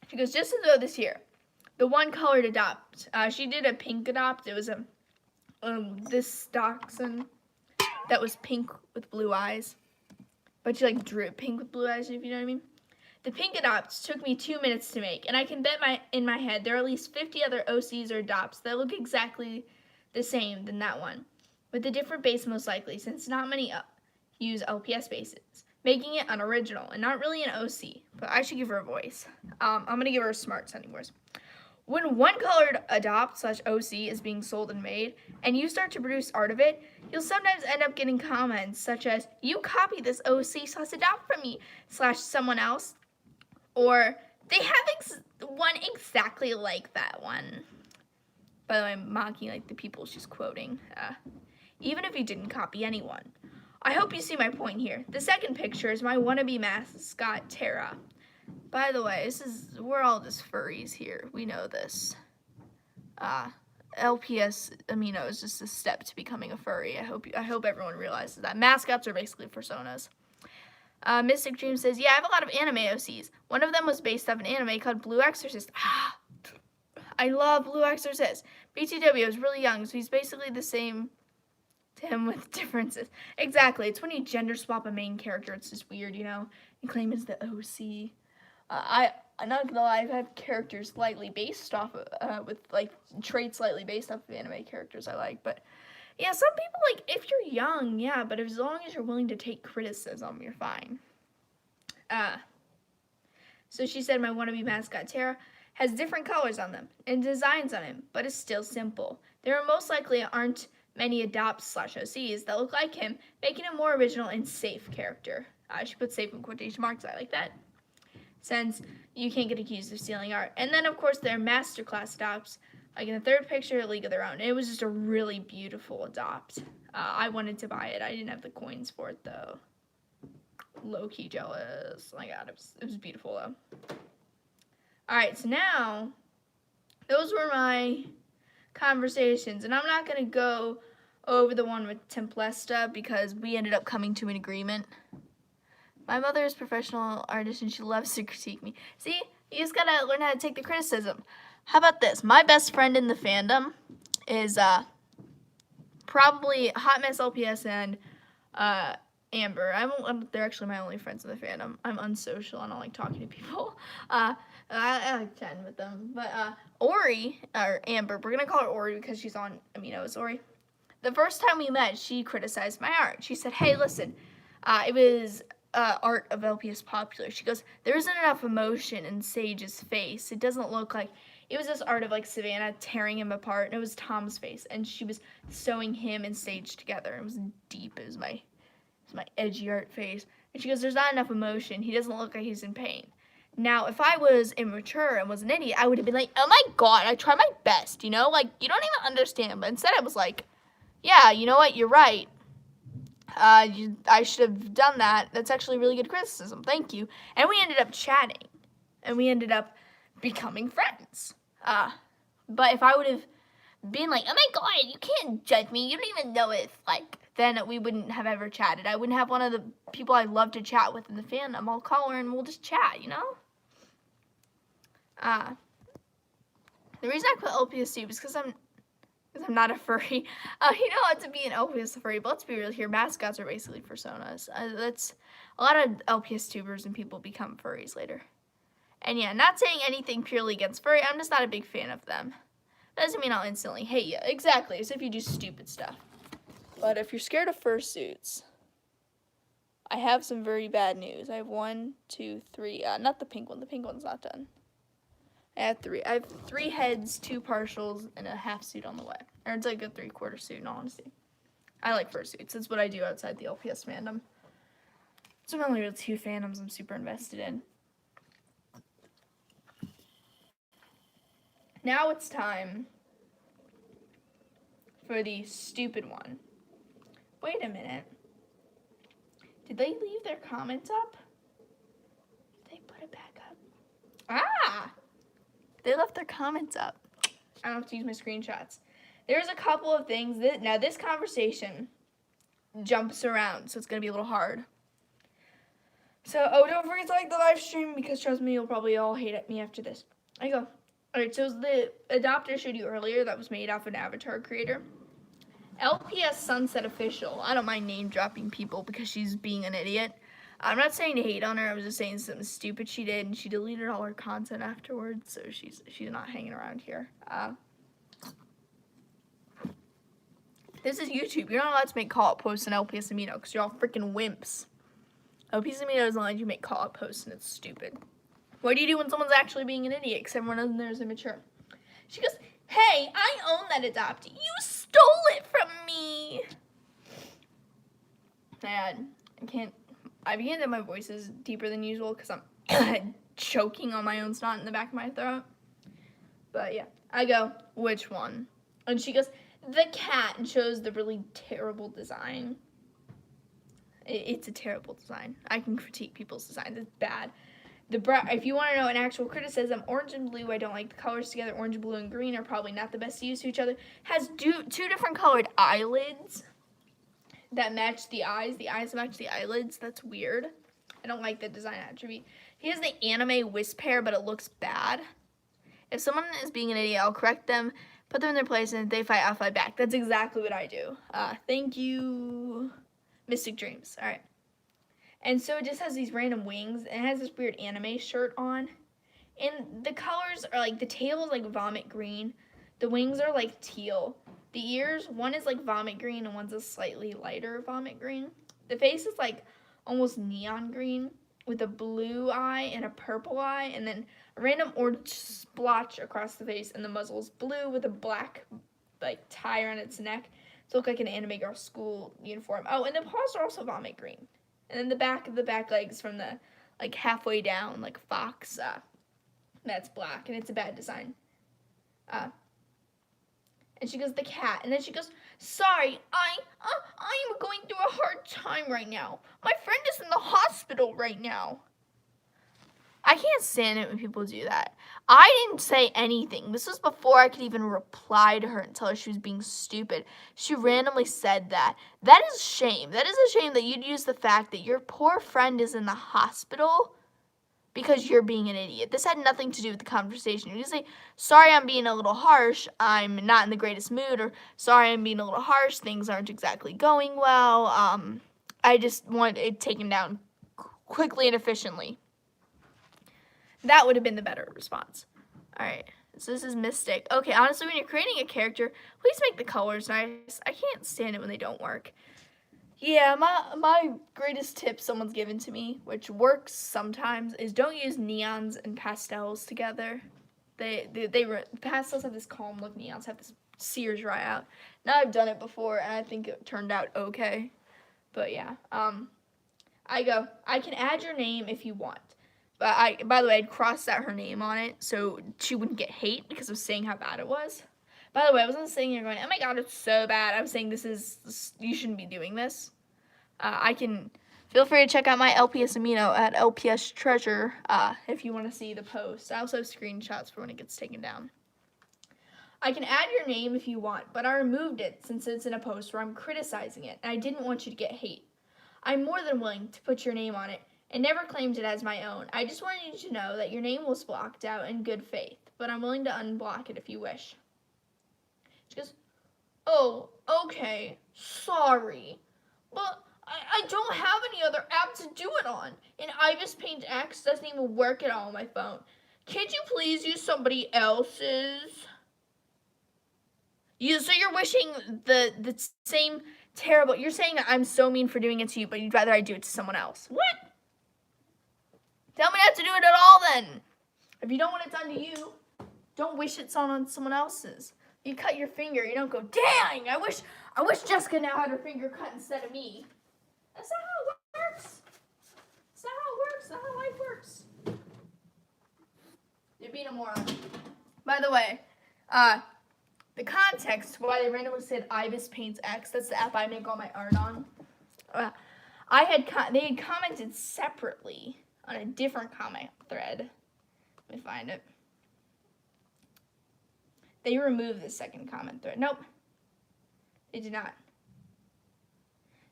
She goes, just as though this year, the one colored adopt. She did a pink adopt. It was this dachshund that was pink with blue eyes. But she like drew it pink with blue eyes, if you know what I mean. The pink adopts took me 2 minutes to make, and I can bet in my head there are at least 50 other OCs or adopts that look exactly the same than that one, with a different base most likely, since not many use LPS bases, making it unoriginal and not really an OC. But I should give her a voice. I'm gonna give her a smart sounding voice. When one colored adopt/OC is being sold and made, and you start to produce art of it, you'll sometimes end up getting comments such as, you copied this OC/adopt from me, /someone else, or they have one exactly like that one. By the way, I'm mocking like the people she's quoting. Even if you didn't copy anyone. I hope you see my point here. The second picture is my wannabe mascot, Tara. By the way, we're all just furries here. We know this. LPS Amino is just a step to becoming a furry. I hope everyone realizes that. Mascots are basically personas. Mystic Dream says, yeah, I have a lot of anime OCs. One of them was based off an anime called Blue Exorcist. I love Blue Exorcist. BTW is really young, so he's basically the same to him with differences. Exactly. It's when you gender swap a main character. It's just weird, you know, and claim it's the OC. I'm not gonna lie, I've had characters slightly based off of, with like traits slightly based off of anime characters I like, but yeah, some people, like, if you're young, yeah, but as long as you're willing to take criticism, you're fine. So she said my wannabe mascot, Tara, has different colors on them and designs on him, but is still simple. There most likely aren't many adopts/OCs that look like him, making him more original and safe character. She put safe in quotation marks. I like that, since you can't get accused of stealing art. And then, of course, there are masterclass adopts. Like in the third picture, League of Their Own. It was just a really beautiful adopt. I wanted to buy it. I didn't have the coins for it, though. Low-key jealous. Oh my god, it was beautiful, though. Alright, so now, those were my conversations. And I'm not going to go over the one with Templesta because we ended up coming to an agreement. My mother is a professional artist and she loves to critique me. See, you just gotta learn how to take the criticism. How about this? My best friend in the fandom is probably Hot Mess LPS and Amber. They're actually my only friends in the fandom. I'm unsocial. I don't like talking to people. I like chatting with them. But Ori, or Amber, we're gonna call her Ori because she's on Amino's Ori. The first time we met, she criticized my art. She said, "Hey, listen, it was art of LPS Popular." She goes, "There isn't enough emotion in Sage's face. It doesn't look like." It was this art of like Savannah tearing him apart, and it was Tom's face, and she was sewing him and Sage together. It was deep. It was my edgy art face. And she goes, "There's not enough emotion. He doesn't look like he's in pain." Now, if I was immature and was an idiot, I would have been like, "Oh my god, I tried my best, you know? Like, you don't even understand." But instead I was like, "Yeah, you know what? You're right. I should have done that. That's actually really good criticism. Thank you." And we ended up chatting. And we ended up becoming friends. But if I would have been like, "Oh my god, you can't judge me. You don't even know if," like, then we wouldn't have ever chatted. I wouldn't have one of the people I love to chat with in the fandom. I'll call her and we'll just chat, you know? The reason I put LPS Tube is because I'm not a furry. You know what, to be an LPS furry, but let's be real here, mascots are basically personas. That's a lot of LPS tubers and people become furries later. And yeah, not saying anything purely against furry, I'm just not a big fan of them. That doesn't mean I'll instantly hate you. Exactly, as if you do stupid stuff. But if you're scared of fursuits, I have some very bad news. I have 1, 2, 3, not the pink one. The pink one's not done. I have 3. I have 3 heads, 2 partials, and a half suit on the way. Or it's like a 3/4 suit, in all honesty. I like fursuits. It's what I do outside the LPS fandom. So only really 2 fandoms I'm super invested in. Now it's time for the stupid one. Wait a minute. Did they leave their comments up? Did they put it back up? Ah! They left their comments up. I don't have to use my screenshots. There's a couple of things that, now this conversation jumps around, so it's going to be a little hard. So, don't forget to like the live stream, because trust me, you'll probably all hate me after this. I go. Alright, so the adopter I showed you earlier that was made off an avatar creator. LPS Sunset Official. I don't mind name dropping people because she's being an idiot. I'm not saying to hate on her. I was just saying something stupid she did, and she deleted all her content afterwards, so she's not hanging around here. This is YouTube. You're not allowed to make call-out posts in LPS Amino because you're all freaking wimps. LPS Amino doesn't let you make call-out posts, and it's stupid. What do you do when someone's actually being an idiot? Because everyone in there is immature. She goes, "Hey, I own that adoptee. You stole it from me." And I began that my voice is deeper than usual because I'm choking on my own snot in the back of my throat. But yeah, I go, "Which one?" And she goes, "The cat," and shows the really terrible design. It's a terrible design. I can critique people's designs. It's bad. If you want to know an actual criticism, orange and blue, I don't like the colors together. Orange, blue, and green are probably not the best to use to each other. Has 2 different colored eyelids that match the eyes. The eyes match the eyelids. That's weird. I don't like the design attribute. He has the anime wisp hair, but it looks bad. If someone is being an idiot, I'll correct them, put them in their place, and if they fight, I'll fight back. That's exactly what I do. Thank you, Mystic Dreams. All right. And so it just has these random wings, and it has this weird anime shirt on. And the colors are like, the tail is like vomit green. The wings are like teal. The ears, one is like vomit green and one's a slightly lighter vomit green. The face is like almost neon green with a blue eye and a purple eye, and then a random orange splotch across the face, and the muzzle is blue with a black like tie around its neck to look like an anime girl school uniform. Oh, and the paws are also vomit green. And then the back of the back legs from the like halfway down, like fox, that's black, and it's a bad design. And she goes, "The cat," and then she goes, "Sorry, I'm going through a hard time right now. My friend is in the hospital right now." I can't stand it when people do that. I didn't say anything. This was before I could even reply to her and tell her she was being stupid. She randomly said that. That is a shame. That is a shame that you'd use the fact that your poor friend is in the hospital because you're being an idiot. This had nothing to do with the conversation. You can say, sorry, I'm being a little harsh. I'm not in the greatest mood. Or, sorry, I'm being a little harsh. Things aren't exactly going well. I just want it taken down quickly and efficiently. That would have been the better response. All right, so this is Mystic. Okay, honestly, when you're creating a character, please make the colors nice. I can't stand it when they don't work. Yeah, my greatest tip someone's given to me, which works sometimes, is don't use neons and pastels together. Pastels have this calm look, neons have this Sears right out. Now I've done it before, and I think it turned out okay. But yeah, I can add your name if you want. But by the way, I'd crossed out her name on it so she wouldn't get hate because I was saying how bad it was. By the way, I wasn't saying you're going, oh my god, it's so bad. I was saying you shouldn't be doing this. Feel free to check out my LPS Amino at LPS Treasure if you want to see the post. I also have screenshots for when it gets taken down. I can add your name if you want, but I removed it since it's in a post where I'm criticizing it, and I didn't want you to get hate. I'm more than willing to put your name on it, and never claimed it as my own. I just wanted you to know that your name was blocked out in good faith, but I'm willing to unblock it if you wish. She goes, oh, okay, sorry, but I don't have any other app to do it on, and Ibis Paint X doesn't even work at all on my phone. Can't you please use somebody else's? So you're wishing the same terrible, you're saying that I'm so mean for doing it to you, but you'd rather I do it to someone else. What? Tell me not to do it at all then. If you don't want it done to you, don't wish it's on someone else's. You cut your finger, you don't go, dang, I wish Jessica now had her finger cut instead of me. That's not how it works. That's not how it works. That's not how life works. You're being a moron. By the way, the context why they randomly said Ibis Paints X, that's the app I make all my art on. They had commented separately on a different comment thread. Let me find it. They removed the second comment thread. Nope. They did not.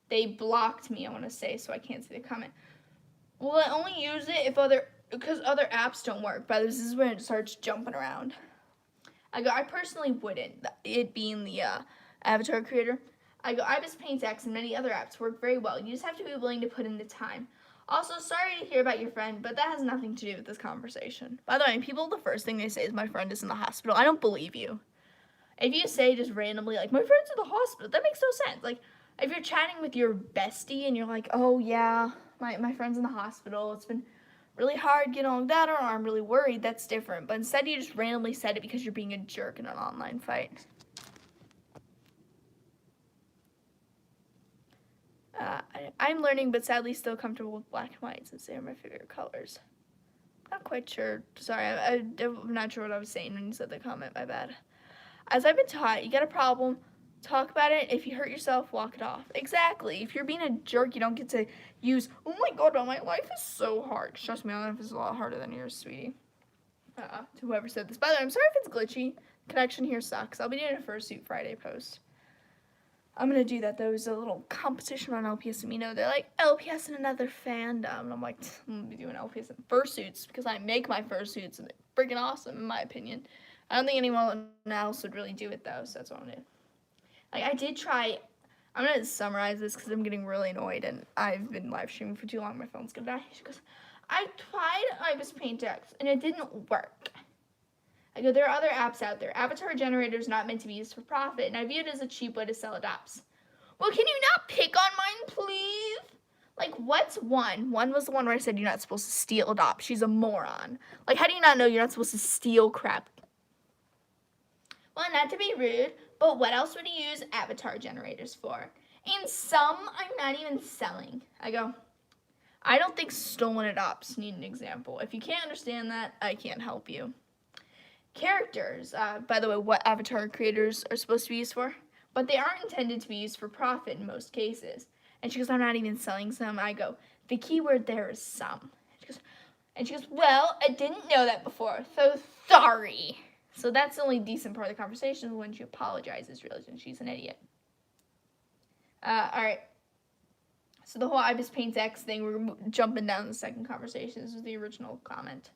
They blocked me, I want to say, so I can't see the comment. Will I only use it because other apps don't work? But this is when it starts jumping around. I personally wouldn't, it being the avatar creator. Ibis Paint X and many other apps work very well. You just have to be willing to put in the time. Also, sorry to hear about your friend, but that has nothing to do with this conversation. By the way, people, the first thing they say is my friend is in the hospital. I don't believe you. If you say just randomly, like, my friend's in the hospital, that makes no sense. Like, if you're chatting with your bestie and you're like, oh, yeah, my friend's in the hospital, it's been really hard getting along that, or I'm really worried, that's different. But instead you just randomly said it because you're being a jerk in an online fight. I'm learning, but sadly still comfortable with black and white since they are my favorite colors. Not quite sure. Sorry, I'm not sure what I was saying when you said the comment, my bad. As I've been taught, you got a problem, talk about it. If you hurt yourself, walk it off. Exactly. If you're being a jerk, you don't get to use, oh my god, my life is so hard. Trust me, my life is a lot harder than yours, sweetie. To whoever said this. By the way, I'm sorry if it's glitchy. Connection here sucks. I'll be doing a Fursuit Friday post. I'm going to do that. There was a little competition on LPS Amino. They're like, LPS and another fandom. And I'm like, I'm going to be doing LPS and fursuits because I make my fursuits and they're freaking awesome in my opinion. I don't think anyone else would really do it though, so that's what I'm going to do. Like, I did try, I'm going to summarize this because I'm getting really annoyed and I've been live streaming for too long. My phone's going to die. She goes, I tried Ibis Paint X and it didn't work. I go, there are other apps out there. Avatar Generator is not meant to be used for profit, and I view it as a cheap way to sell adopts. Well, can you not pick on mine, please? Like, what's one? One was the one where I said you're not supposed to steal adopt. She's a moron. Like, how do you not know you're not supposed to steal crap? Well, not to be rude, but what else would you use Avatar Generators for? And some I'm not even selling. I go, I don't think stolen adopts need an example. If you can't understand that, I can't help you. Characters, by the way, what avatar creators are supposed to be used for, but they aren't intended to be used for profit in most cases. And she goes, I'm not even selling some. I go, the key word there is some. She goes, And she goes, well, I didn't know that before, so sorry. So that's the only decent part of the conversation, when she apologizes, realizing she's an idiot. Alright. So the whole Ibis Paints X thing, we're jumping down to the second conversation. This was the original comment.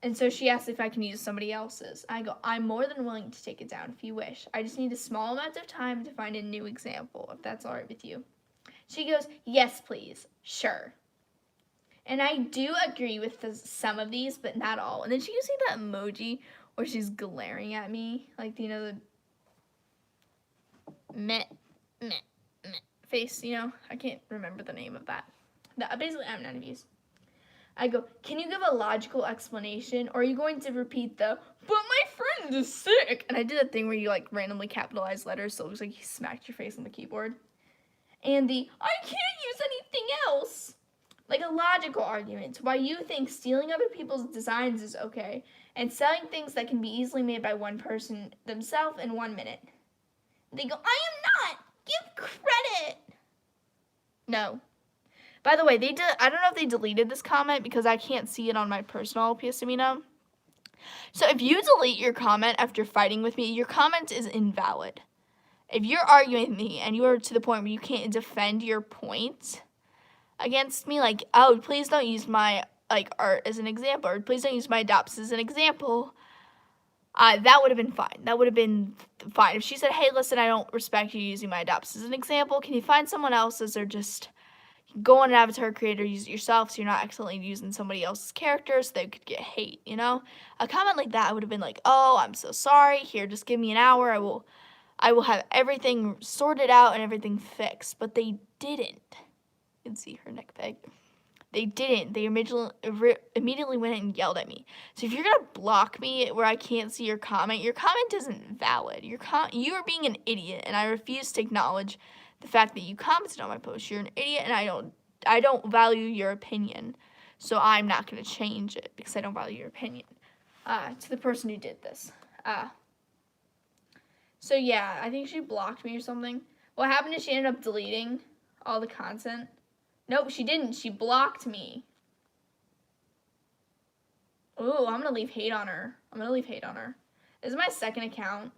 And so she asked if I can use somebody else's. I go, I'm more than willing to take it down if you wish. I just need a small amount of time to find a new example, if that's alright with you. She goes, yes, please. Sure. And I do agree with some of these, but not all. And then she gives me that emoji where she's glaring at me. Like, you know, the meh face, you know? I can't remember the name of that. Basically, I'm none of use. I go, can you give a logical explanation, or are you going to repeat the, but my friend is sick? And I did a thing where you, like, randomly capitalize letters, so it looks like you smacked your face on the keyboard. And the, I can't use anything else. Like a logical argument to why you think stealing other people's designs is okay, and selling things that can be easily made by one person themselves in 1 minute. They go, I am not. Give credit. No. By the way, I don't know if they deleted this comment because I can't see it on my personal LPS Amino. So if you delete your comment after fighting with me, your comment is invalid. If you're arguing with me and you are to the point where you can't defend your point against me, like, oh, please don't use my, like, art as an example, or please don't use my adopts as an example, that would have been fine. That would have been fine. If she said, hey, listen, I don't respect you using my adopts as an example, can you find someone else's, or just go on an avatar creator, use it yourself so you're not accidentally using somebody else's character so they could get hate, you know? A comment like that would have been like, oh, I'm so sorry, here, just give me an hour, I will have everything sorted out and everything fixed. But they didn't. You can see her neck peg. They didn't. They immediately went and yelled at me. So if you're going to block me where I can't see your comment isn't valid. You are being an idiot, and I refuse to acknowledge the fact that you commented on my post. You're an idiot, and I don't value your opinion. So I'm not going to change it because I don't value your opinion. To the person who did this. So yeah, I think she blocked me or something. What happened is she ended up deleting all the content. Nope, she didn't. She blocked me. Ooh, I'm going to leave hate on her. This is my second account.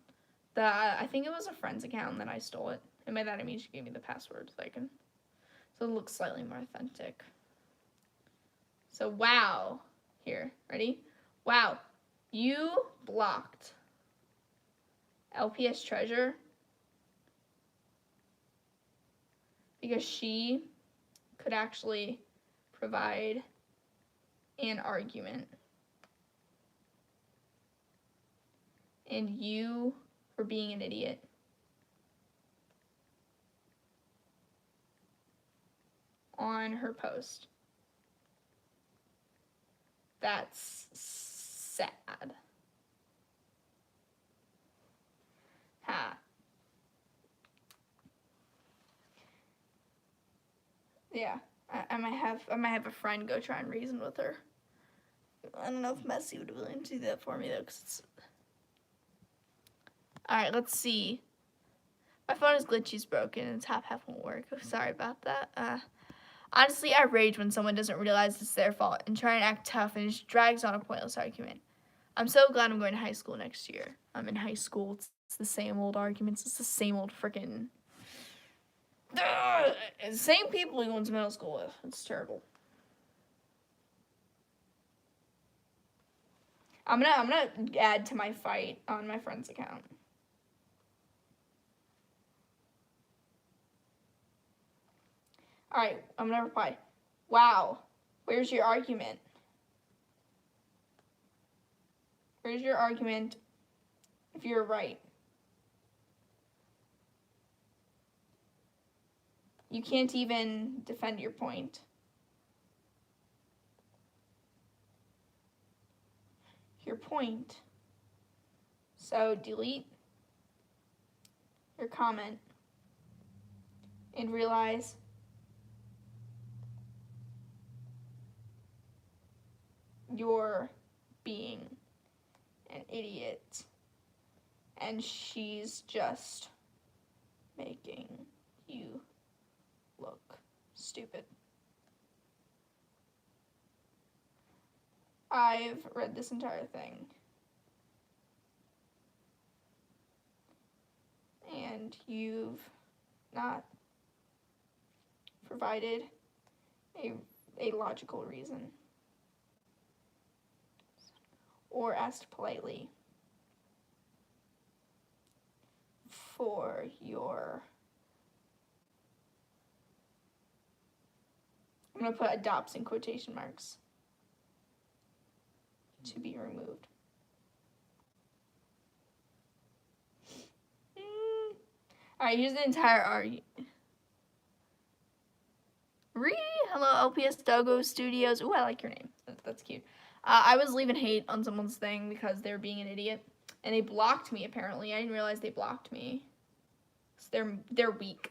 I think it was a friend's account that I stole it. And by that I mean she gave me the password so it looks slightly more authentic. So, wow. Here, ready? Wow, you blocked LPS Treasure because she could actually provide an argument. And you, for being an idiot, on her post. That's sad. Ha. Yeah, I might have a friend go try and reason with her. I don't know if Messi would be willing to do that for me though, because it's. All right, let's see. My phone is glitchy, it's broken, and top half won't work. Sorry about that. Honestly, I rage when someone doesn't realize it's their fault and try and act tough and just drags on a pointless argument. I'm so glad I'm going to high school next year. I'm in high school. It's the same old arguments. It's the same old freaking. Same people we went to middle school with. It's terrible. I'm gonna add to my fight on my friend's account. Alright, I'm gonna reply. Wow, where's your argument? Where's your argument if you're right? You can't even defend your point. Your point. So delete your comment and realize you're being an idiot and she's just making you look stupid. I've read this entire thing. And you've not provided a logical reason. Or asked politely for your, I'm going to put adopts in quotation marks, to be removed. Alright, here's the entire argument. Hello, LPS Doggo Studios. Ooh, I like your name. That's cute. I was leaving hate on someone's thing because they were being an idiot. And they blocked me, apparently. I didn't realize they blocked me. So they're weak.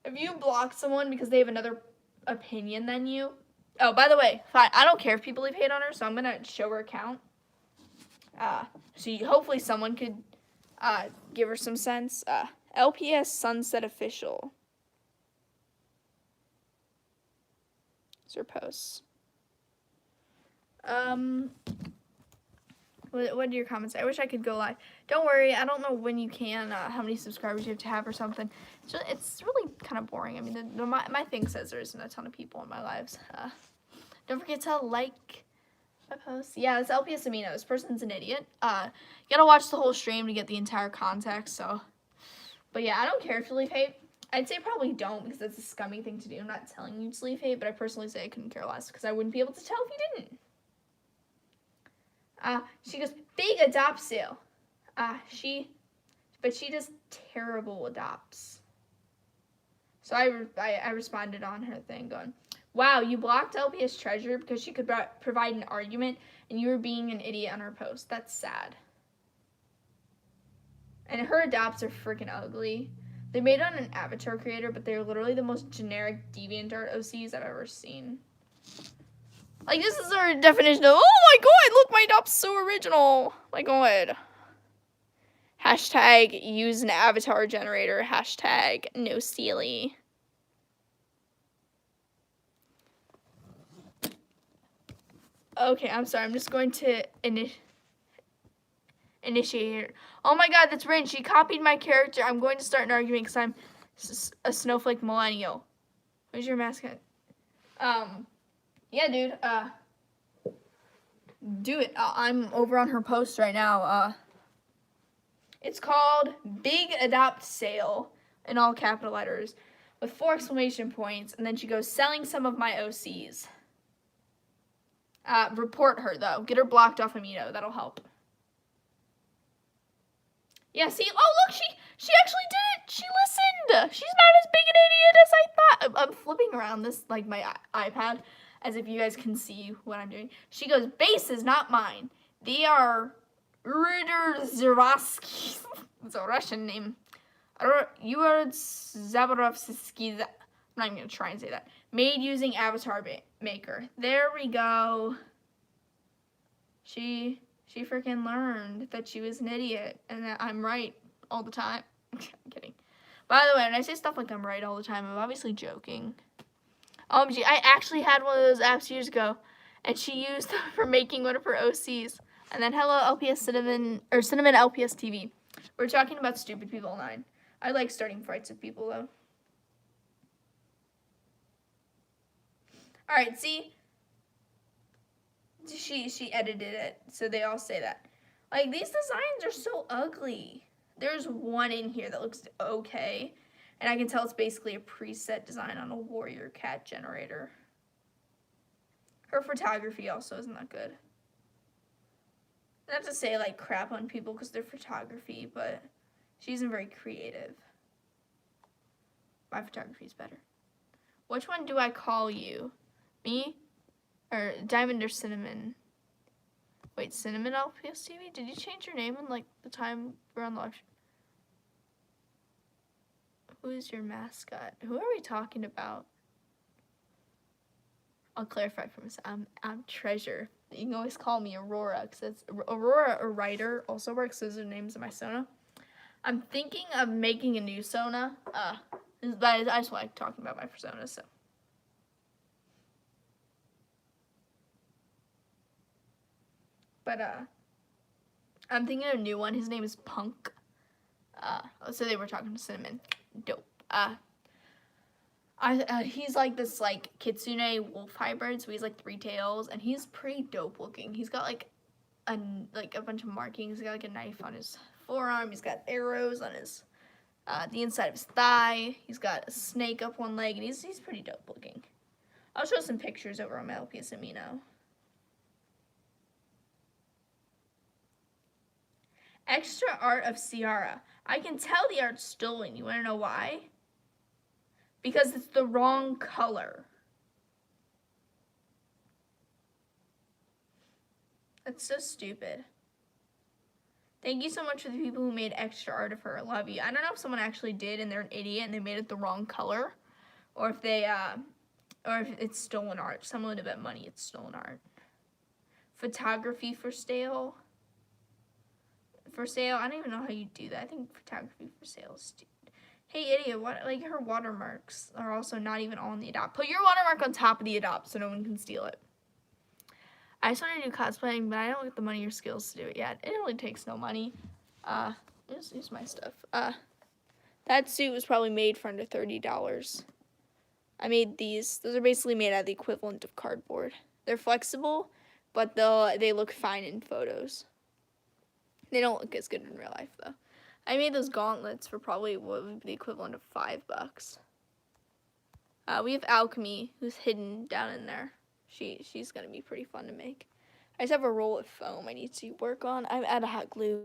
If you block someone because they have another opinion than you... Oh, by the way, fine. I don't care if people leave hate on her, so I'm going to show her account. So hopefully someone could give her some sense. LPS Sunset Official. These are posts. What do your comments say? I wish I could go live. Don't worry, I don't know when you can, how many subscribers you have to have or something. It's really kind of boring. I mean, my thing says there isn't a ton of people in my lives. Don't forget to like my posts. Yeah, it's LPS Amino. This person's an idiot. You gotta watch the whole stream to get the entire context, so. But yeah, I don't care if you leave hate. I'd say probably don't because that's a scummy thing to do. I'm not telling you to leave hate, but I personally say I couldn't care less because I wouldn't be able to tell if you didn't. She goes, big adopt sale. But she does terrible adopts. So I responded on her thing going, wow, you blocked LPS Treasure because she could provide an argument and you were being an idiot on her post. That's sad. And her adopts are freaking ugly. They made it on an avatar creator, but they're literally the most generic DeviantArt OCs I've ever seen. Like, this is our definition of, oh my god, look, my adopt's so original. My god. Hashtag use an avatar generator. Hashtag no Steely. Okay, I'm sorry. I'm just going to initiate it. Oh my god, that's Rin. She copied my character. I'm going to start an argument because I'm a snowflake millennial. Where's your mascot? Yeah, dude. Do it. I'm over on her post right now. It's called Big Adopt Sale in all capital letters with 4 exclamation points, and then she goes, selling some of my OCs. Report her, though. Get her blocked off Amino. That'll help. Yeah, see? Oh, look, she actually did it. She listened. She's not as big an idiot as I thought. I'm flipping around this, like, my iPad, as if you guys can see what I'm doing. She goes, base is not mine. They are Ryder-Zerosky. It's a Russian name. You are Zaborovsky. I'm not even going to try and say that. Made using Avatar Maker. There we go. She freaking learned that she was an idiot and that I'm right all the time. I'm kidding. By the way, when I say stuff like I'm right all the time, I'm obviously joking. OMG, I actually had one of those apps years ago, and she used them for making one of her OCs. And then hello LPS Cinnamon LPS TV. We're talking about Stupid People 9. I like starting fights with people though. Alright, see? She edited it, so they all say that. Like, these designs are so ugly. There's one in here that looks okay, and I can tell it's basically a preset design on a warrior cat generator. Her photography also isn't that good. Not to say, like, crap on people because they're photography, but she isn't very creative. My photography is better. Which one do I call you? Me? Or Diamond or Cinnamon? Wait, Cinnamon LPS TV? Did you change your name in, like, the time we're on the live? Who is your mascot? Who are we talking about? I'll clarify for myself. I'm Treasure. You can always call me Aurora, because it's Aurora or Ryder also works. Those are the names of my Sona. I'm thinking of making a new Sona. But I just like talking about my personas, so. But I'm thinking of a new one. His name is Punk. So they were talking to Cinnamon. Dope. He's like this like kitsune wolf hybrid, so he's like 3 tails, and he's pretty dope looking. He's got like a bunch of markings. He's got like a knife on his forearm. He's got arrows on his the inside of his thigh. He's got a snake up one leg, and he's pretty dope looking. I'll show some pictures over on my LPS Amino. Extra art of Ciara. I can tell the art's stolen. You want to know why? Because it's the wrong color. That's so stupid. Thank you so much for the people who made extra art of her. I love you. I don't know if someone actually did and they're an idiot and they made it the wrong color, or if they or if it's stolen art. Someone would bet money it's stolen art. Photography for sale. For sale. I don't even know how you do that. I think photography for sale is stupid. Hey idiot, what, like her watermarks are also not even on the adopt. Put your watermark on top of the adopt so no one can steal it. I just want to do cosplaying, but I don't get the money or skills to do it yet. It really takes no money. Here's my stuff. That suit was probably made for under $30. I made these. Those are basically made out of the equivalent of cardboard. They're flexible, but they look fine in photos. They don't look as good in real life, though. I made those gauntlets for probably what would be the equivalent of $5. We have Alchemy, who's hidden down in there. She's gonna be pretty fun to make. I just have a roll of foam I need to work on. I'm out of hot glue.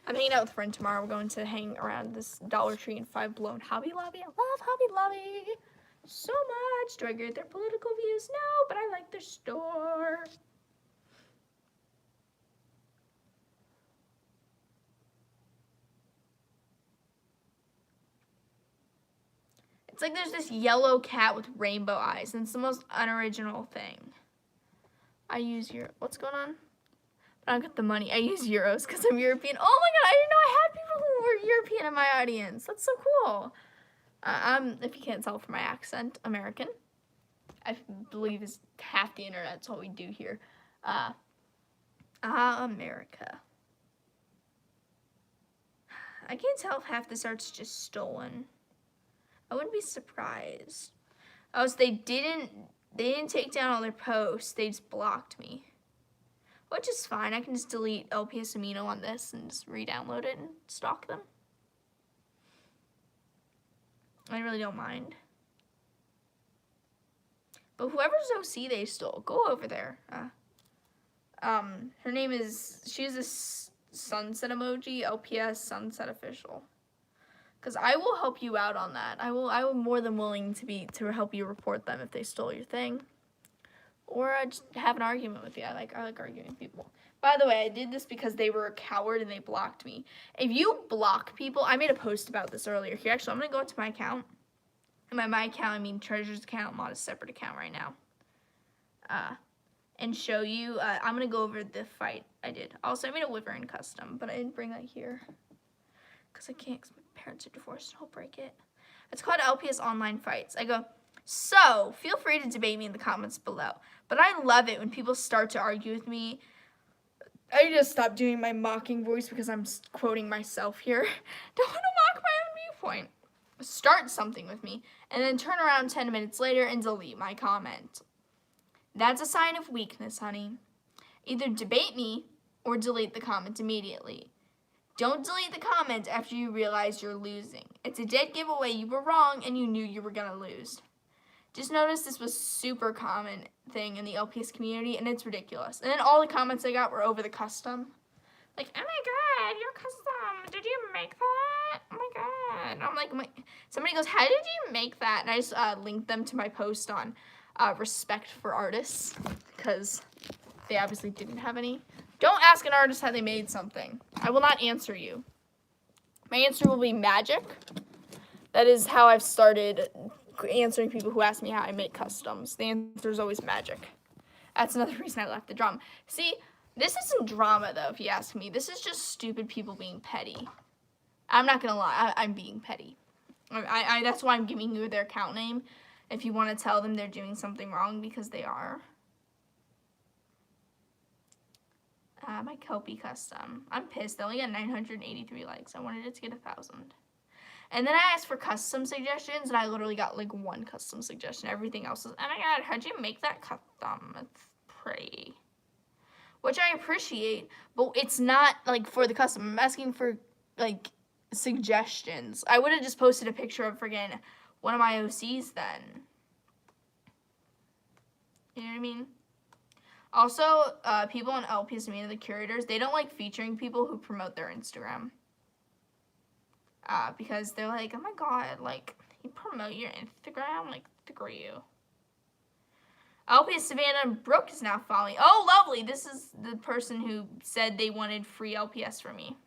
I'm hanging out with a friend tomorrow. We're going to hang around this Dollar Tree and Five Below and Hobby Lobby. I love Hobby Lobby so much. Do I agree with their political views? No, but I like their store. It's like there's this yellow cat with rainbow eyes, and it's the most unoriginal thing. I use what's going on? I don't get the money. I use euros because I'm European. Oh my god, I didn't know I had people who were European in my audience. That's so cool. I'm, if you can't tell from my accent, American. I believe is half the internet. That's all we do here. America. I can't tell if half this art's just stolen. I wouldn't be surprised. Oh, so they didn't take down all their posts. They just blocked me. Which is fine. I can just delete LPS Amino on this and just re-download it and stalk them. I really don't mind. But whoever's OC they stole, go over there. Her name is, she's a sunset emoji, LPS Sunset Official. Because I will help you out on that. I'm more than willing to help you report them if they stole your thing. Or I just have an argument with you. I like arguing with people. By the way, I did this because they were a coward and they blocked me. If you block people, I made a post about this earlier. Here, actually, I'm going to go into my account. And by my account, I mean Treasure's account. I'm on a separate account right now. And show you. I'm going to go over the fight I did. Also, I made a Wyvern custom, but I didn't bring that here. Because I can't, because my parents are divorced and I'll break it. It's called LPS Online Fights. I go, so feel free to debate me in the comments below. But I love it when people start to argue with me. I just stopped doing my mocking voice because I'm quoting myself here. Don't want to mock my own viewpoint. Start something with me and then turn around 10 minutes later and delete my comment. That's a sign of weakness, honey. Either debate me or delete the comment immediately. Don't delete the comment after you realize you're losing. It's a dead giveaway. You were wrong and you knew you were going to lose. Just notice this was super common thing in the LPS community, and it's ridiculous. And then all the comments I got were over the custom. Like, oh my god, your custom. Did you make that? Oh my god. And I'm like, somebody goes, how did you make that? And I just linked them to my post on respect for artists, because they obviously didn't have any. Don't ask an artist how they made something. I will not answer you. My answer will be magic. That is how I've started answering people who ask me how I make customs. The answer is always magic. That's another reason I left the drama. See, this isn't drama, though, if you ask me. This is just stupid people being petty. I'm not going to lie. I'm being petty. That's why I'm giving you their account name. If you want to tell them they're doing something wrong, because they are. My Lps Custom. I'm pissed. They only got 983 likes. I wanted it to get 1,000. And then I asked for custom suggestions, and I literally got like one custom suggestion. Everything else is, oh my god, how'd you make that custom? It's pretty. Which I appreciate, but it's not like for the custom. I'm asking for like suggestions. I would have just posted a picture of friggin' one of my OCs then. You know what I mean? Also, people on LPS Media, the curators, they don't like featuring people who promote their Instagram. Because they're like, oh my god, like, you promote your Instagram? Like, screw you. LPS Savannah Brooke is now following. Oh, lovely. This is the person who said they wanted free LPS for me.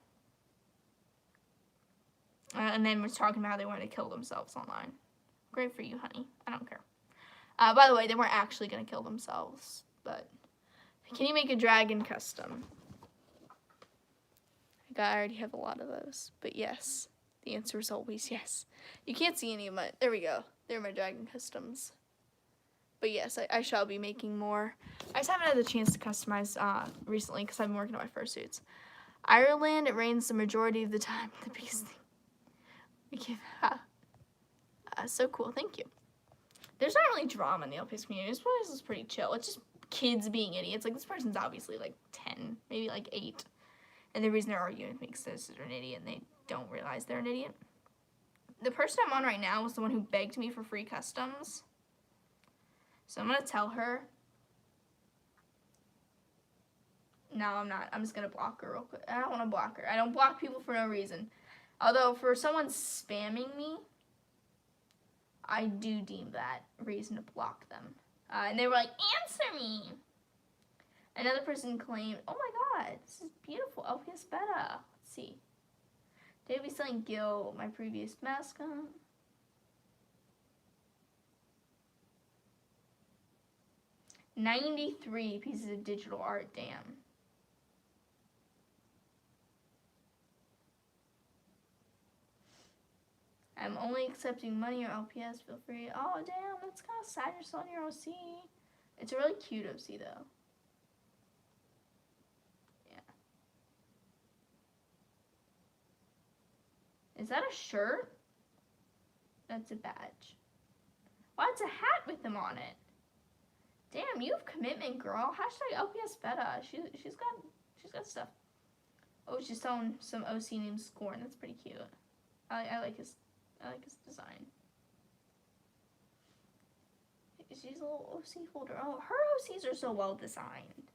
And then was talking about how they wanted to kill themselves online. Great for you, honey. I don't care. By the way, they weren't actually going to kill themselves, but... Can you make a dragon custom? I already have a lot of those, but yes. The answer is always yes. You can't see any of my... There we go. They're my dragon customs. But yes, I shall be making more. I just haven't had the chance to customize recently because I've been working on my fursuits. Ireland, it rains the majority of the time. The biggest thing. So cool. Thank you. There's not really drama in the LPS community. This place is pretty chill. It's just kids being idiots. Like, this person's obviously like 10, maybe like 8. And the reason they're arguing with me is because they're an idiot and they don't realize they're an idiot. The person I'm on right now was the one who begged me for free customs. So I'm going to tell her. No, I'm not. I'm just going to block her real quick. I don't want to block her. I don't block people for no reason. Although, for someone spamming me, I do deem that reason to block them. And they were like, answer me! Another person claimed, oh my god, this is beautiful. LPS Beta. Let's see. Did I be selling Gil, my previous mascot? $93 pieces of digital art, damn. I'm only accepting money or LPS, feel free. Oh, damn, that's kind of sad you're selling your OC. It's a really cute OC, though. Yeah. Is that a shirt? That's a badge. Wow, it's a hat with them on it. Damn, you have commitment, girl. Hashtag LPS Beta. She's got stuff. Oh, she's selling some OC named Scorn. That's pretty cute. I like his design. She's a little OC holder. Oh, her OCs are so well designed.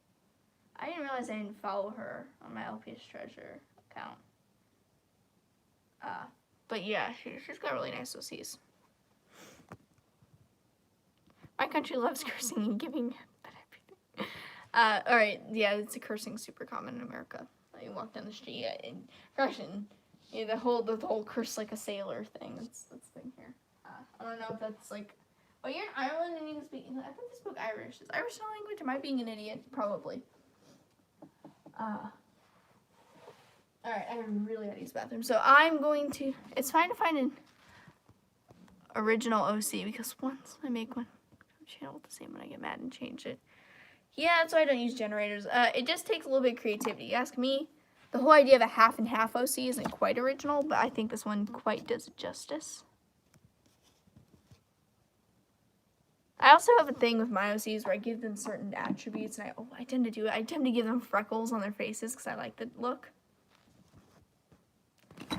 I didn't realize I didn't follow her on my LPS Treasure account. But yeah, she's got really nice OCs. My country loves cursing and giving but everything. Alright, yeah, it's a cursing super common in America. Like, you walk down the street and Russian. Yeah, the whole curse like a sailor thing. That's the thing here. I don't know if that's like... Oh, you're in Ireland and you can speak English. I thought they spoke Irish. Is Irish not a language? Am I being an idiot? Probably. Alright, I really gotta use the bathroom. So I'm going to... It's fine to find an original OC because once I make one, channel with the same when I get mad and change it. Yeah, that's why I don't use generators. It just takes a little bit of creativity. You ask me, the whole idea of a half and half OC isn't quite original, but I think this one quite does it justice. I also have a thing with my OCs where I give them certain attributes, and I tend to do it. I tend to give them freckles on their faces because I like the look.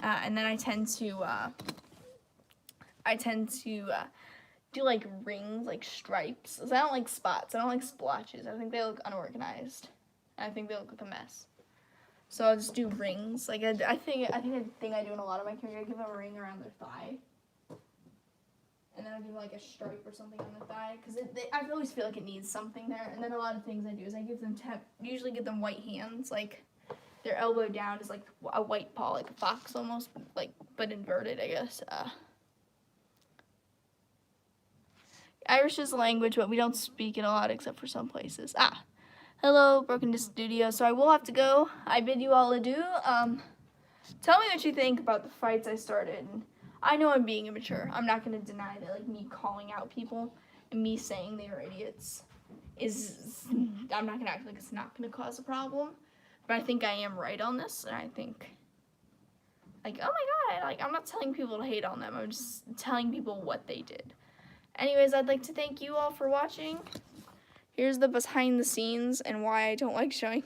And then I tend to do like rings, like stripes. I don't like spots. I don't like splotches. I think they look unorganized. I think they look like a mess. So I'll just do rings. Like I think a thing I do in a lot of my career, I give them a ring around their thigh. And then I'll give like a stripe or something on the thigh. Because I always feel like it needs something there. And then a lot of things I do is I give them usually give them white hands. Like their elbow down is like a white paw, like a fox almost. Like, but inverted, I guess. Irish is a language, but we don't speak it a lot except for some places. Hello, Broken Disc Studio. So I will have to go. I bid you all adieu. Tell me what you think about the fights I started. I know I'm being immature. I'm not going to deny that, like, me calling out people and me saying they are idiots I'm not going to act like it's not going to cause a problem. But I think I am right on this, and I think, like, oh my god, like, I'm not telling people to hate on them. I'm just telling people what they did. Anyways, I'd like to thank you all for watching. Here's the behind the scenes and why I don't like showing.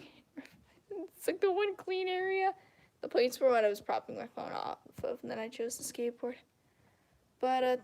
It's like the one clean area. The plates were what I was propping my phone off of, and then I chose the skateboard. But thank